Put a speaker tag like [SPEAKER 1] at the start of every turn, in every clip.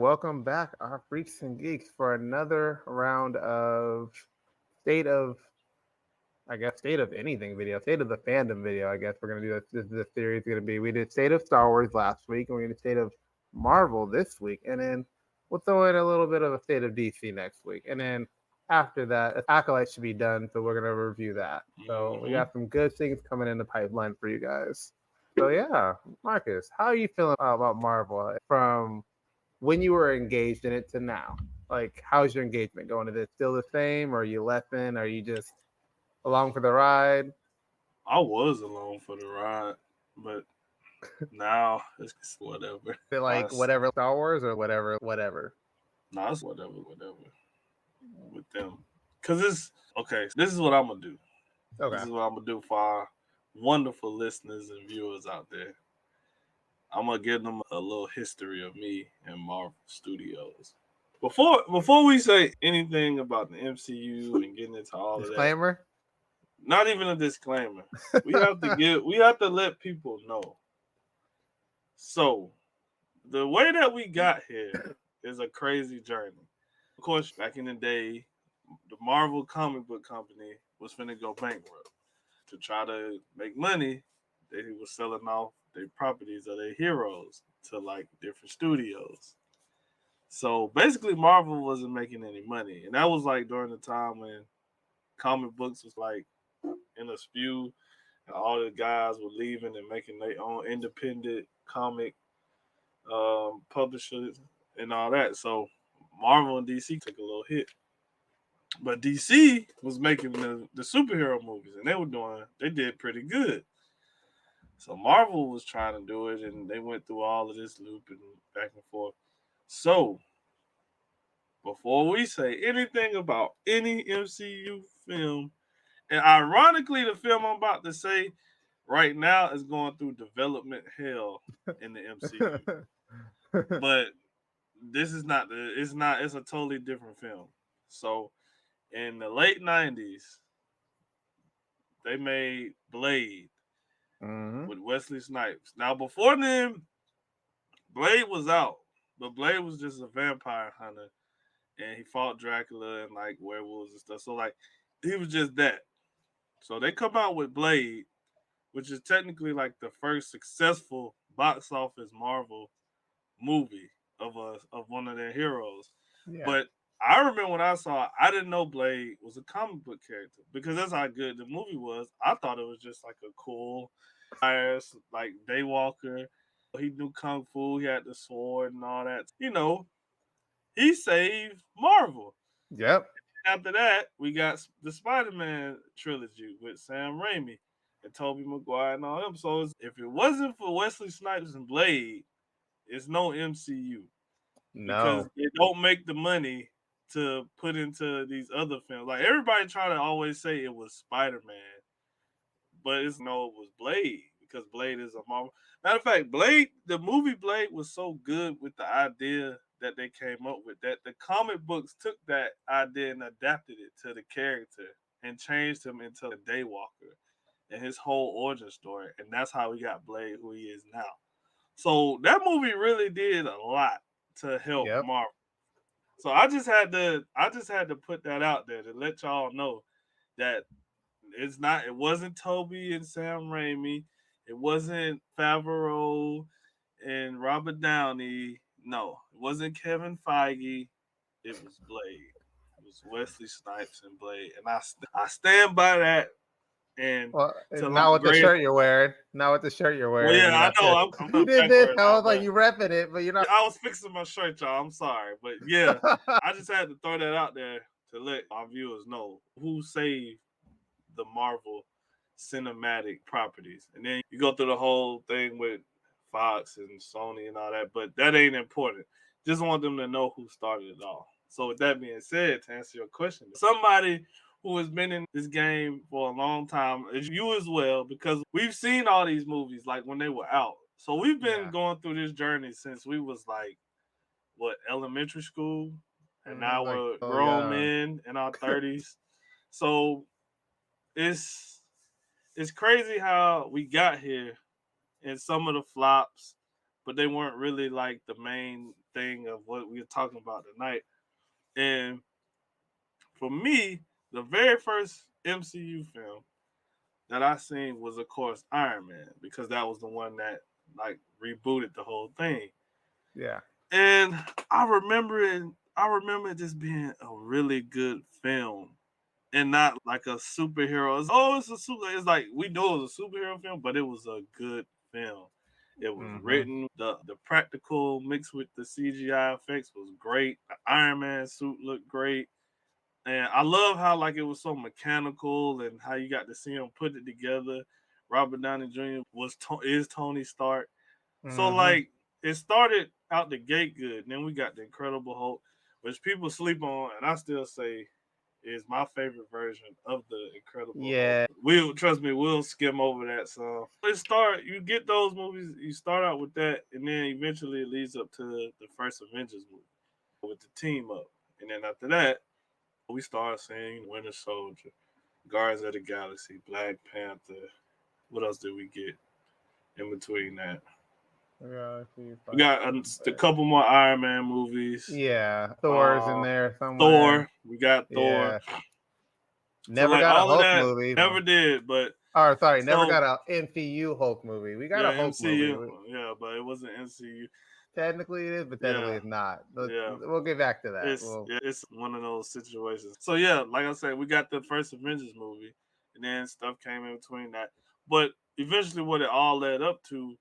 [SPEAKER 1] Welcome back, our freaks and geeks, for another round of state of, state of anything video, state of the fandom video. I guess we're gonna do this. This series is gonna be. We did state of Star Wars last week, and we're gonna state of Marvel this week, and then we'll throw in a little bit of a state of DC next week, and then after that, Acolyte should be done. So we're gonna review that. So we got some good things coming in the pipeline for you guys. So yeah, Marcus, how are you feeling about Marvel from when you were engaged in it to now? Like, how's your engagement going? Is it still the same? Or are you left in? Are you just along for the ride?
[SPEAKER 2] I was along for the ride, but now it's whatever.
[SPEAKER 1] Is it like whatever Star Wars or whatever?
[SPEAKER 2] Nah, it's whatever with them. Cause it's okay. This is what I'm gonna do. This
[SPEAKER 1] Okay.
[SPEAKER 2] is what I'm gonna do for our wonderful listeners and viewers out there. I'm gonna give them a little history of me and Marvel Studios. Before we say anything about the MCU and getting into all of that,
[SPEAKER 1] Disclaimer.
[SPEAKER 2] not even a disclaimer. We have to let people know. So the way that we got here is a crazy journey. Of course, back in the day, the Marvel comic book company was finna go bankrupt. To try to make money, they was selling off their properties of their heroes to like different studios. So basically, Marvel wasn't making any money, and that was like during the time when comic books was like in a spew, and all the guys were leaving and making their own independent comic publishers and all that. So Marvel and DC took a little hit. But DC was making the superhero movies and they did pretty good. So Marvel was trying to do it and they went through all of this loop and back and forth. So before we say anything about any MCU film, and ironically the film I'm about to say right now is going through development hell in the MCU. But this is not it's a totally different film. So in the late 90s, they made Blade
[SPEAKER 1] Mm-hmm.
[SPEAKER 2] with Wesley Snipes. Now before then, Blade was out, but Blade was just a vampire hunter and he fought Dracula and like werewolves and stuff. So like he was just that. So they come out with Blade, which is technically like the first successful box office Marvel movie of one of their heroes.
[SPEAKER 1] Yeah.
[SPEAKER 2] But I remember when I saw it, I didn't know Blade was a comic book character because that's how good the movie was. I thought it was just like a cool, like Daywalker. He knew kung fu. He had the sword and all that. He saved Marvel.
[SPEAKER 1] Yep.
[SPEAKER 2] After that, we got the Spider-Man trilogy with Sam Raimi and Tobey Maguire and all them. So if it wasn't for Wesley Snipes and Blade, it's no MCU because
[SPEAKER 1] No.
[SPEAKER 2] they don't make the money to put into these other films. Like everybody try to always say it was Spider-Man, but it was Blade because Blade is a Marvel. Matter of fact, Blade, the movie Blade was so good with the idea that they came up with that the comic books took that idea and adapted it to the character and changed him into a Daywalker and his whole origin story, and that's how we got Blade who he is now. So that movie really did a lot to help
[SPEAKER 1] Yep.
[SPEAKER 2] Marvel. So I just had to put that out there to let y'all know that it wasn't Toby and Sam Raimi, it wasn't Favreau and Robert Downey. No, it wasn't Kevin Feige. It was Blade. It was Wesley Snipes and Blade, and I stand by that. And
[SPEAKER 1] Well,
[SPEAKER 2] till
[SPEAKER 1] not
[SPEAKER 2] I'm
[SPEAKER 1] with the
[SPEAKER 2] great.
[SPEAKER 1] shirt you're wearing. Not with the shirt you're
[SPEAKER 2] Well,
[SPEAKER 1] wearing.
[SPEAKER 2] yeah,
[SPEAKER 1] You're
[SPEAKER 2] I
[SPEAKER 1] not
[SPEAKER 2] know.
[SPEAKER 1] sure.
[SPEAKER 2] I'm
[SPEAKER 1] You
[SPEAKER 2] coming
[SPEAKER 1] did
[SPEAKER 2] back
[SPEAKER 1] this.
[SPEAKER 2] for it
[SPEAKER 1] I
[SPEAKER 2] now,
[SPEAKER 1] was like,
[SPEAKER 2] but
[SPEAKER 1] you repping it, but you're not.
[SPEAKER 2] I was fixing my shirt, y'all. I'm sorry, but yeah, I just had to throw that out there to let our viewers know who saved the Marvel cinematic properties. And then you go through the whole thing with Fox and Sony and all that, but that ain't important. Just want them to know who started it all. So with that being said, to answer your question, somebody who has been in this game for a long time, is you as well, because we've seen all these movies like when they were out. So we've been
[SPEAKER 1] Yeah.
[SPEAKER 2] going through this journey since we was like what elementary school, and
[SPEAKER 1] Mm-hmm.
[SPEAKER 2] now
[SPEAKER 1] Like,
[SPEAKER 2] we're
[SPEAKER 1] oh
[SPEAKER 2] grown
[SPEAKER 1] yeah.
[SPEAKER 2] men in our 30s. So it's it's crazy how we got here and some of the flops, but they weren't really like the main thing of what we were talking about tonight. And for me, the very first MCU film that I seen was, of course, Iron Man, because that was the one that like rebooted the whole thing.
[SPEAKER 1] Yeah.
[SPEAKER 2] And I remember it just being a really good film. And not like a superhero. It's a super. It's like we know it was a superhero film, but it was a good film. It was
[SPEAKER 1] Mm-hmm.
[SPEAKER 2] written. The practical mixed with the CGI effects was great. The Iron Man suit looked great, and I love how like it was so mechanical and how you got to see him put it together. Robert Downey Jr. is Tony Stark, so
[SPEAKER 1] Mm-hmm.
[SPEAKER 2] like it started out the gate good. And then we got the Incredible Hulk, which people sleep on, and I still say is my favorite version of the Incredible Hulk.
[SPEAKER 1] Yeah.
[SPEAKER 2] We'll trust me, we'll skim over that. So you get those movies, you start out with that, and then eventually it leads up to the first Avengers movie with the team up, and then after that we start seeing Winter Soldier, Guardians of the Galaxy, Black Panther. What else did we get in between that?
[SPEAKER 1] Yeah,
[SPEAKER 2] We got a couple more Iron Man movies.
[SPEAKER 1] yeah, Thor's in there somewhere.
[SPEAKER 2] Thor. We got Thor.
[SPEAKER 1] Yeah.
[SPEAKER 2] So
[SPEAKER 1] Never
[SPEAKER 2] like
[SPEAKER 1] got a
[SPEAKER 2] all of
[SPEAKER 1] Hulk
[SPEAKER 2] that
[SPEAKER 1] movie.
[SPEAKER 2] never did, but
[SPEAKER 1] Or sorry, never
[SPEAKER 2] so
[SPEAKER 1] got a MCU Hulk movie. We got
[SPEAKER 2] yeah,
[SPEAKER 1] a Hulk movie.
[SPEAKER 2] MCU. Yeah, but it wasn't MCU.
[SPEAKER 1] Technically it is, but technically
[SPEAKER 2] Yeah,
[SPEAKER 1] it's not.
[SPEAKER 2] yeah.
[SPEAKER 1] We'll get back to that. Well,
[SPEAKER 2] It's one of those situations. So yeah, like I said, we got the first Avengers movie, and then stuff came in between that. But eventually, what it all led up to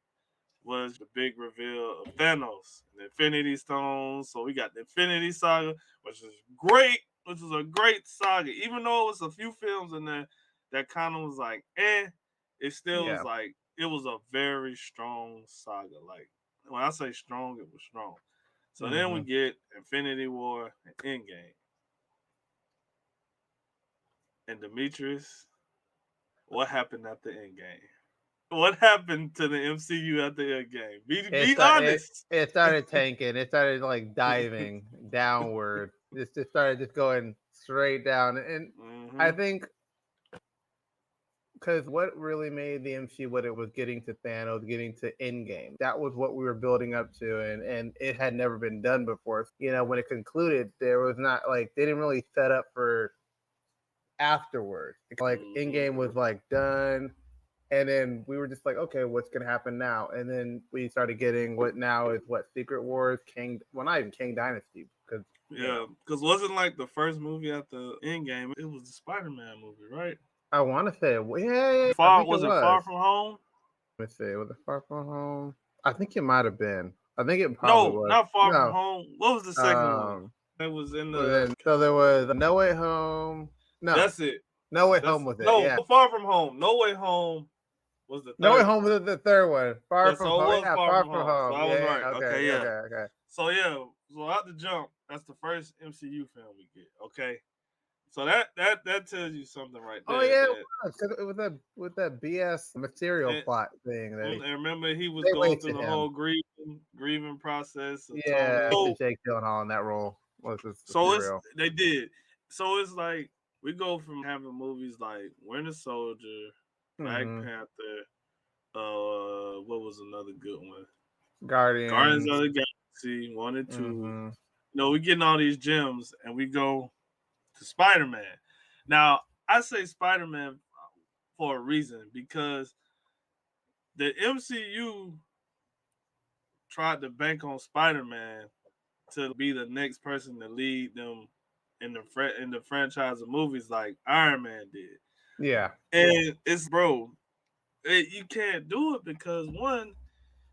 [SPEAKER 2] was the big reveal of Thanos and the Infinity Stones. So we got the Infinity Saga, which is great, which was a great saga. Even though it was a few films in there that kind of was like, it still was
[SPEAKER 1] yeah.
[SPEAKER 2] like it was a very strong saga. Like when I say strong, it was strong. So then we
[SPEAKER 1] Mm-hmm.
[SPEAKER 2] get Infinity War and Endgame. And Demetrius, what happened at the Endgame? What happened to the MCU at the Endgame?
[SPEAKER 1] It
[SPEAKER 2] Be
[SPEAKER 1] started. It,
[SPEAKER 2] honest.
[SPEAKER 1] it started tanking. It started like diving downward. It started just going straight down. And I
[SPEAKER 2] Mm-hmm.
[SPEAKER 1] think because what really made the MCU what it was getting to Thanos, getting to Endgame. That was what we were building up to, and it had never been done before. You know, when it concluded, there was not like they didn't really set up for afterwards. Like
[SPEAKER 2] Mm-hmm.
[SPEAKER 1] Endgame was like done, and then we were just like, okay, what's gonna happen now? And then we started getting what now is what Secret Wars, King. Well, not even King Dynasty, because you
[SPEAKER 2] Yeah,
[SPEAKER 1] know.
[SPEAKER 2] because wasn't like the first movie at the Endgame. It was the Spider-Man movie, right?
[SPEAKER 1] I want to say, yeah, I
[SPEAKER 2] Far
[SPEAKER 1] think it
[SPEAKER 2] was it
[SPEAKER 1] was.
[SPEAKER 2] Far From Home?
[SPEAKER 1] Let me see. Was it Far From Home? I think it might have been. I think it probably
[SPEAKER 2] No,
[SPEAKER 1] was.
[SPEAKER 2] not Far From
[SPEAKER 1] No.
[SPEAKER 2] Home. What was the second one?
[SPEAKER 1] Um.
[SPEAKER 2] It was in
[SPEAKER 1] But
[SPEAKER 2] the.
[SPEAKER 1] then, so there was No Way Home. No,
[SPEAKER 2] That's it.
[SPEAKER 1] No Way Home
[SPEAKER 2] That's
[SPEAKER 1] was it?
[SPEAKER 2] no
[SPEAKER 1] Yeah.
[SPEAKER 2] Far From Home. No Way Home was the
[SPEAKER 1] No Way
[SPEAKER 2] third
[SPEAKER 1] Home
[SPEAKER 2] one.
[SPEAKER 1] was the third one.
[SPEAKER 2] Yeah,
[SPEAKER 1] Far From
[SPEAKER 2] so it
[SPEAKER 1] Home.
[SPEAKER 2] was
[SPEAKER 1] Yeah,
[SPEAKER 2] Far
[SPEAKER 1] Far
[SPEAKER 2] From
[SPEAKER 1] From
[SPEAKER 2] Home. So
[SPEAKER 1] Home.
[SPEAKER 2] I was
[SPEAKER 1] Yeah.
[SPEAKER 2] right.
[SPEAKER 1] Okay.
[SPEAKER 2] Okay, yeah.
[SPEAKER 1] Okay.
[SPEAKER 2] So yeah, so out the jump, that's the first MCU film we get. Okay, so that tells you something right
[SPEAKER 1] Oh
[SPEAKER 2] there.
[SPEAKER 1] yeah, it
[SPEAKER 2] That
[SPEAKER 1] was. 'Cause it was that with that BS material
[SPEAKER 2] and,
[SPEAKER 1] plot thing that
[SPEAKER 2] and remember he was
[SPEAKER 1] they
[SPEAKER 2] going through
[SPEAKER 1] wasted
[SPEAKER 2] the
[SPEAKER 1] him.
[SPEAKER 2] whole grieving process of
[SPEAKER 1] Yeah,
[SPEAKER 2] Tony.
[SPEAKER 1] I wasted Jake Gyllenhaal in that role. Let's just be
[SPEAKER 2] So it's
[SPEAKER 1] real.
[SPEAKER 2] they did. So it's like we go from having movies like Winter Soldier, Black
[SPEAKER 1] Mm-hmm.
[SPEAKER 2] Panther. What was another good one? Guardians of
[SPEAKER 1] Guardians.
[SPEAKER 2] the Galaxy 1 and 2.
[SPEAKER 1] Mm-hmm.
[SPEAKER 2] We getting all these gems, and we go to Spider Man. Now, I say Spider Man for a reason because the MCU tried to bank on Spider Man to be the next person to lead them in the franchise of movies like Iron Man did.
[SPEAKER 1] Yeah.
[SPEAKER 2] And it's you can't do it because one,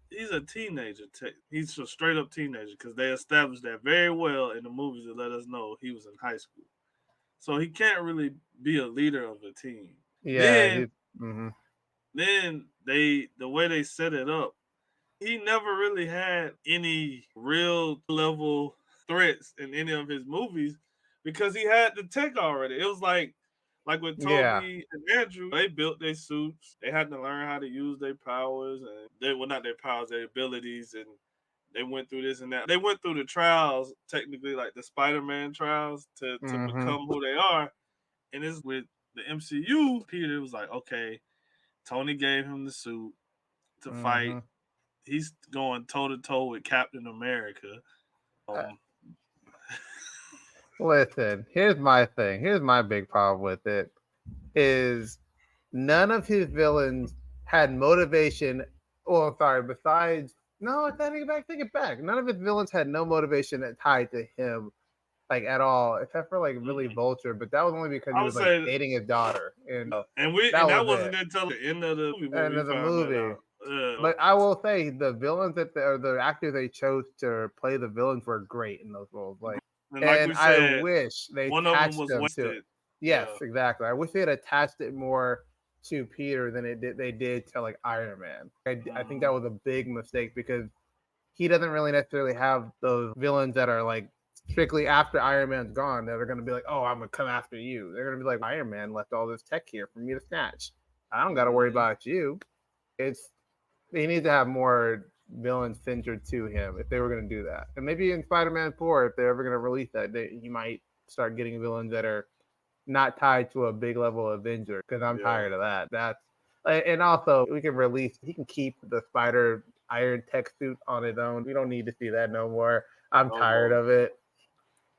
[SPEAKER 2] he's a teenager. He's a straight up teenager because they established that very well in the movies that let us know he was in high school. So he can't really be a leader of a team.
[SPEAKER 1] Yeah.
[SPEAKER 2] Then
[SPEAKER 1] Mm-hmm.
[SPEAKER 2] the way they set it up, he never really had any real level threats in any of his movies because he had the tech already. It was like with
[SPEAKER 1] Yeah.
[SPEAKER 2] Toby and Andrew, they built their suits. They had to learn how to use their powers and not their powers, their abilities, and they went through this and that. They went through the trials, technically like the Spider-Man trials to
[SPEAKER 1] Mm-hmm.
[SPEAKER 2] become who they are. And it's with the MCU, Peter was like, okay, Tony gave him the suit to fight.
[SPEAKER 1] Mm-hmm.
[SPEAKER 2] He's going toe to toe with Captain America.
[SPEAKER 1] Listen, here's my thing. Here's my big problem with it is none of his villains had motivation. Well, sorry, besides no, take it back. None of his villains had no motivation tied to him like at all, except for like really Vulture. But that was only because he
[SPEAKER 2] I would
[SPEAKER 1] was like
[SPEAKER 2] say,
[SPEAKER 1] dating his daughter, and that
[SPEAKER 2] and
[SPEAKER 1] was
[SPEAKER 2] that wasn't
[SPEAKER 1] it.
[SPEAKER 2] until the end of the movie when
[SPEAKER 1] End
[SPEAKER 2] we
[SPEAKER 1] of the
[SPEAKER 2] found that
[SPEAKER 1] movie.
[SPEAKER 2] out. Yeah.
[SPEAKER 1] But I will say the villains or the actors they chose to play the villains were great in those roles.
[SPEAKER 2] And like
[SPEAKER 1] And
[SPEAKER 2] we
[SPEAKER 1] I
[SPEAKER 2] said,
[SPEAKER 1] wish they
[SPEAKER 2] one of them
[SPEAKER 1] attached
[SPEAKER 2] was
[SPEAKER 1] them to it.
[SPEAKER 2] wasted.
[SPEAKER 1] Yes,
[SPEAKER 2] Yeah.
[SPEAKER 1] exactly. I wish they had attached it more to Peter than they did to like Iron Man. I think that was a big mistake because he doesn't really necessarily have those villains that are like strictly after Iron Man's gone that are going to be like, oh, I'm going to come after you. They're going to be like, Iron Man left all this tech here for me to snatch. I don't got to worry about you. It's He needs to have more villains centered to him if they were going to do that. And maybe in Spider-Man 4, if they're ever going to release that, he might start getting villains that are not tied to a big level Avenger because I'm tired of that. And also we can release. He can keep the Spider Iron tech suit on his own. We don't need to see that no more. I'm tired of it.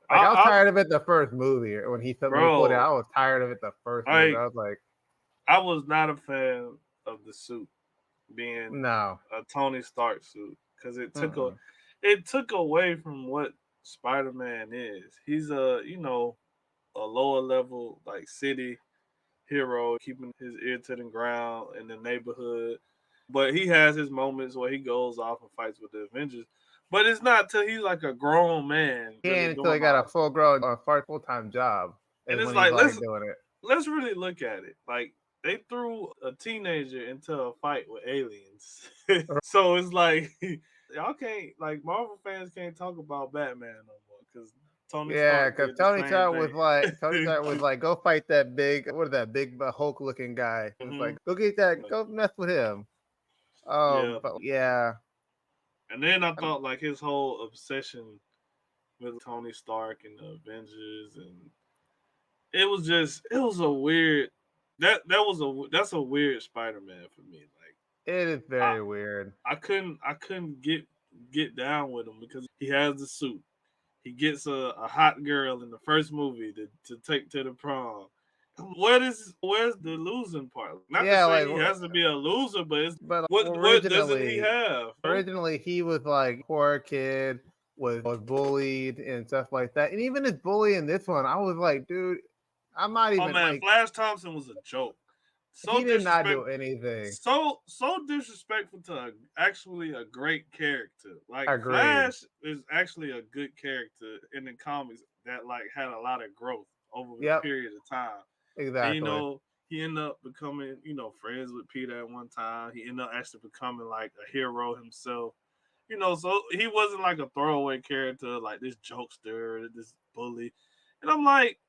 [SPEAKER 1] Like I was tired of it the first movie when he pulled it out. I was tired of it the first movie. I was like,
[SPEAKER 2] I was not a fan of the suit being
[SPEAKER 1] no,
[SPEAKER 2] a Tony Stark suit because it took away from what Spider Man is. He's a lower level like city hero, keeping his ear to the ground in the neighborhood. But he has his moments where he goes off and fights with the Avengers. But it's not till he's like a grown man
[SPEAKER 1] he
[SPEAKER 2] really
[SPEAKER 1] ain't until
[SPEAKER 2] doing
[SPEAKER 1] he got
[SPEAKER 2] all.
[SPEAKER 1] a full time job
[SPEAKER 2] And
[SPEAKER 1] is
[SPEAKER 2] it's
[SPEAKER 1] when he's
[SPEAKER 2] like
[SPEAKER 1] like doing it.
[SPEAKER 2] let's really look at it. Like they threw a teenager into a fight with aliens. So it's like y'all can't like Marvel fans can't talk about Batman no more because Tony
[SPEAKER 1] Yeah,
[SPEAKER 2] Stark
[SPEAKER 1] because
[SPEAKER 2] did the same thing.
[SPEAKER 1] Tony Stark was like, go fight that big, what is that big Hulk looking guy? It was like, go get that, go mess with him.
[SPEAKER 2] Yeah.
[SPEAKER 1] But yeah,
[SPEAKER 2] And then I thought like his whole obsession with Tony Stark and the Avengers, and it was a weird that's a weird Spider Man for me. Like
[SPEAKER 1] it is
[SPEAKER 2] I
[SPEAKER 1] very weird.
[SPEAKER 2] I couldn't get down with him because he has the suit. He gets a hot girl in the first movie to take to the prom. Where's the losing part? Not to
[SPEAKER 1] Yeah,
[SPEAKER 2] say
[SPEAKER 1] like,
[SPEAKER 2] he has to be a loser, but what doesn't he
[SPEAKER 1] originally,
[SPEAKER 2] have?
[SPEAKER 1] he was like poor kid, was bullied and stuff like that. And even his bully in this one, I was like, dude, I'm not
[SPEAKER 2] Oh
[SPEAKER 1] even
[SPEAKER 2] man,
[SPEAKER 1] like,
[SPEAKER 2] Flash Thompson was a joke.
[SPEAKER 1] he
[SPEAKER 2] So
[SPEAKER 1] did not do
[SPEAKER 2] disrespectful.
[SPEAKER 1] anything.
[SPEAKER 2] So disrespectful to actually a great character. Like
[SPEAKER 1] Agreed.
[SPEAKER 2] Flash is actually a good character in the comics that like had a lot of growth over a
[SPEAKER 1] Yep,
[SPEAKER 2] period of time. And
[SPEAKER 1] exactly.
[SPEAKER 2] he ended up becoming, friends with Peter at one time. He ended up actually becoming like a hero himself. So he wasn't like a throwaway character, like this jokester, this bully. And I'm like,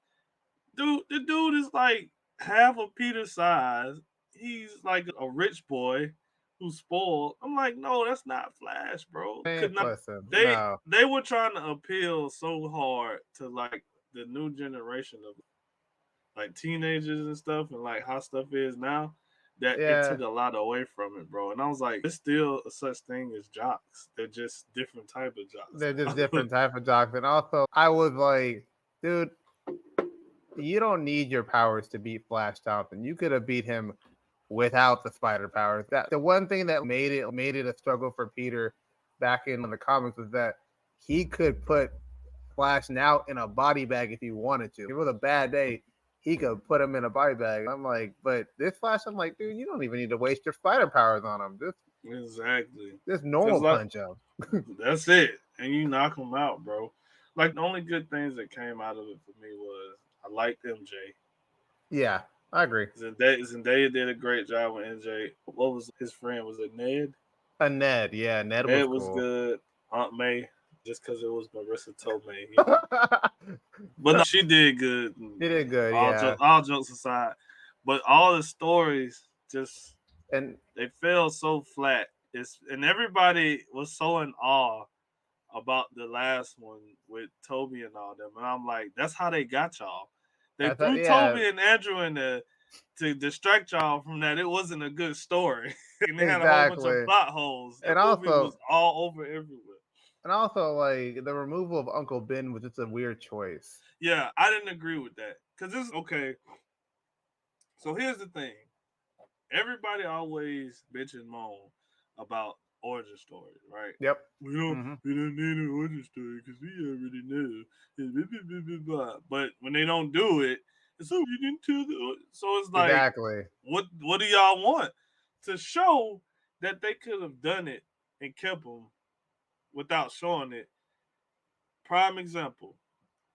[SPEAKER 2] dude, the dude is like half of Peter's size. He's like a rich boy who's spoiled. I'm like, no, that's not Flash, bro.
[SPEAKER 1] Man,
[SPEAKER 2] Could not.
[SPEAKER 1] listen,
[SPEAKER 2] They
[SPEAKER 1] no.
[SPEAKER 2] they were trying to appeal so hard to like the new generation of like teenagers and stuff, and like how stuff is now. That it
[SPEAKER 1] Yeah,
[SPEAKER 2] took a lot away from it, bro. And I was like, there's still a such thing as jocks. They're just different type of jocks
[SPEAKER 1] they're just
[SPEAKER 2] now.
[SPEAKER 1] different type of jocks. And also, I was like, dude, you don't need your powers to beat Flash Thompson. You could have beat him without the spider powers. That the one thing that made it a struggle for Peter back in the comics was that he could put Flash now in a body bag if he wanted to. If it was a bad day, he could put him in a body bag. I'm like, but this Flash, I'm like, dude, you don't even need to waste your spider powers on him.
[SPEAKER 2] Exactly.
[SPEAKER 1] Just
[SPEAKER 2] Just
[SPEAKER 1] normal
[SPEAKER 2] like
[SPEAKER 1] punch him.
[SPEAKER 2] that's it, and you knock them out, bro. Like the only good things that came out of it for me was I liked MJ.
[SPEAKER 1] Yeah, I agree.
[SPEAKER 2] Zendaya did a great job with MJ. What was his friend? Was it Ned?
[SPEAKER 1] A Ned, yeah, Ned was
[SPEAKER 2] Ned was
[SPEAKER 1] cool.
[SPEAKER 2] good. Aunt May, just because it was Marissa Tomei,
[SPEAKER 1] He
[SPEAKER 2] But no, she did good.
[SPEAKER 1] did good, yeah.
[SPEAKER 2] All jokes aside, but all the stories just
[SPEAKER 1] And
[SPEAKER 2] they fell so flat. And everybody was so in awe about the last one with Toby and all them. And I'm like, that's how they got y'all. They
[SPEAKER 1] I thought,
[SPEAKER 2] threw
[SPEAKER 1] yeah,
[SPEAKER 2] Toby and Andrew in there to distract y'all from that. It wasn't a good story. And they had a whole bunch of
[SPEAKER 1] exactly.
[SPEAKER 2] plot holes. The
[SPEAKER 1] And
[SPEAKER 2] movie
[SPEAKER 1] also,
[SPEAKER 2] was all over everywhere.
[SPEAKER 1] And also, like, the removal of Uncle Ben was just a weird choice.
[SPEAKER 2] Yeah, I didn't agree with that because this okay. So here's the thing: everybody always bitch and moan about origin stories, right?
[SPEAKER 1] Yep.
[SPEAKER 2] We
[SPEAKER 1] Hmm.
[SPEAKER 2] don't need an origin story because we already know. But when they don't do it, it's so you didn't tell the. So it's like,
[SPEAKER 1] Exactly.
[SPEAKER 2] what do y'all want to show that they could have done it and kept them without showing it? Prime example: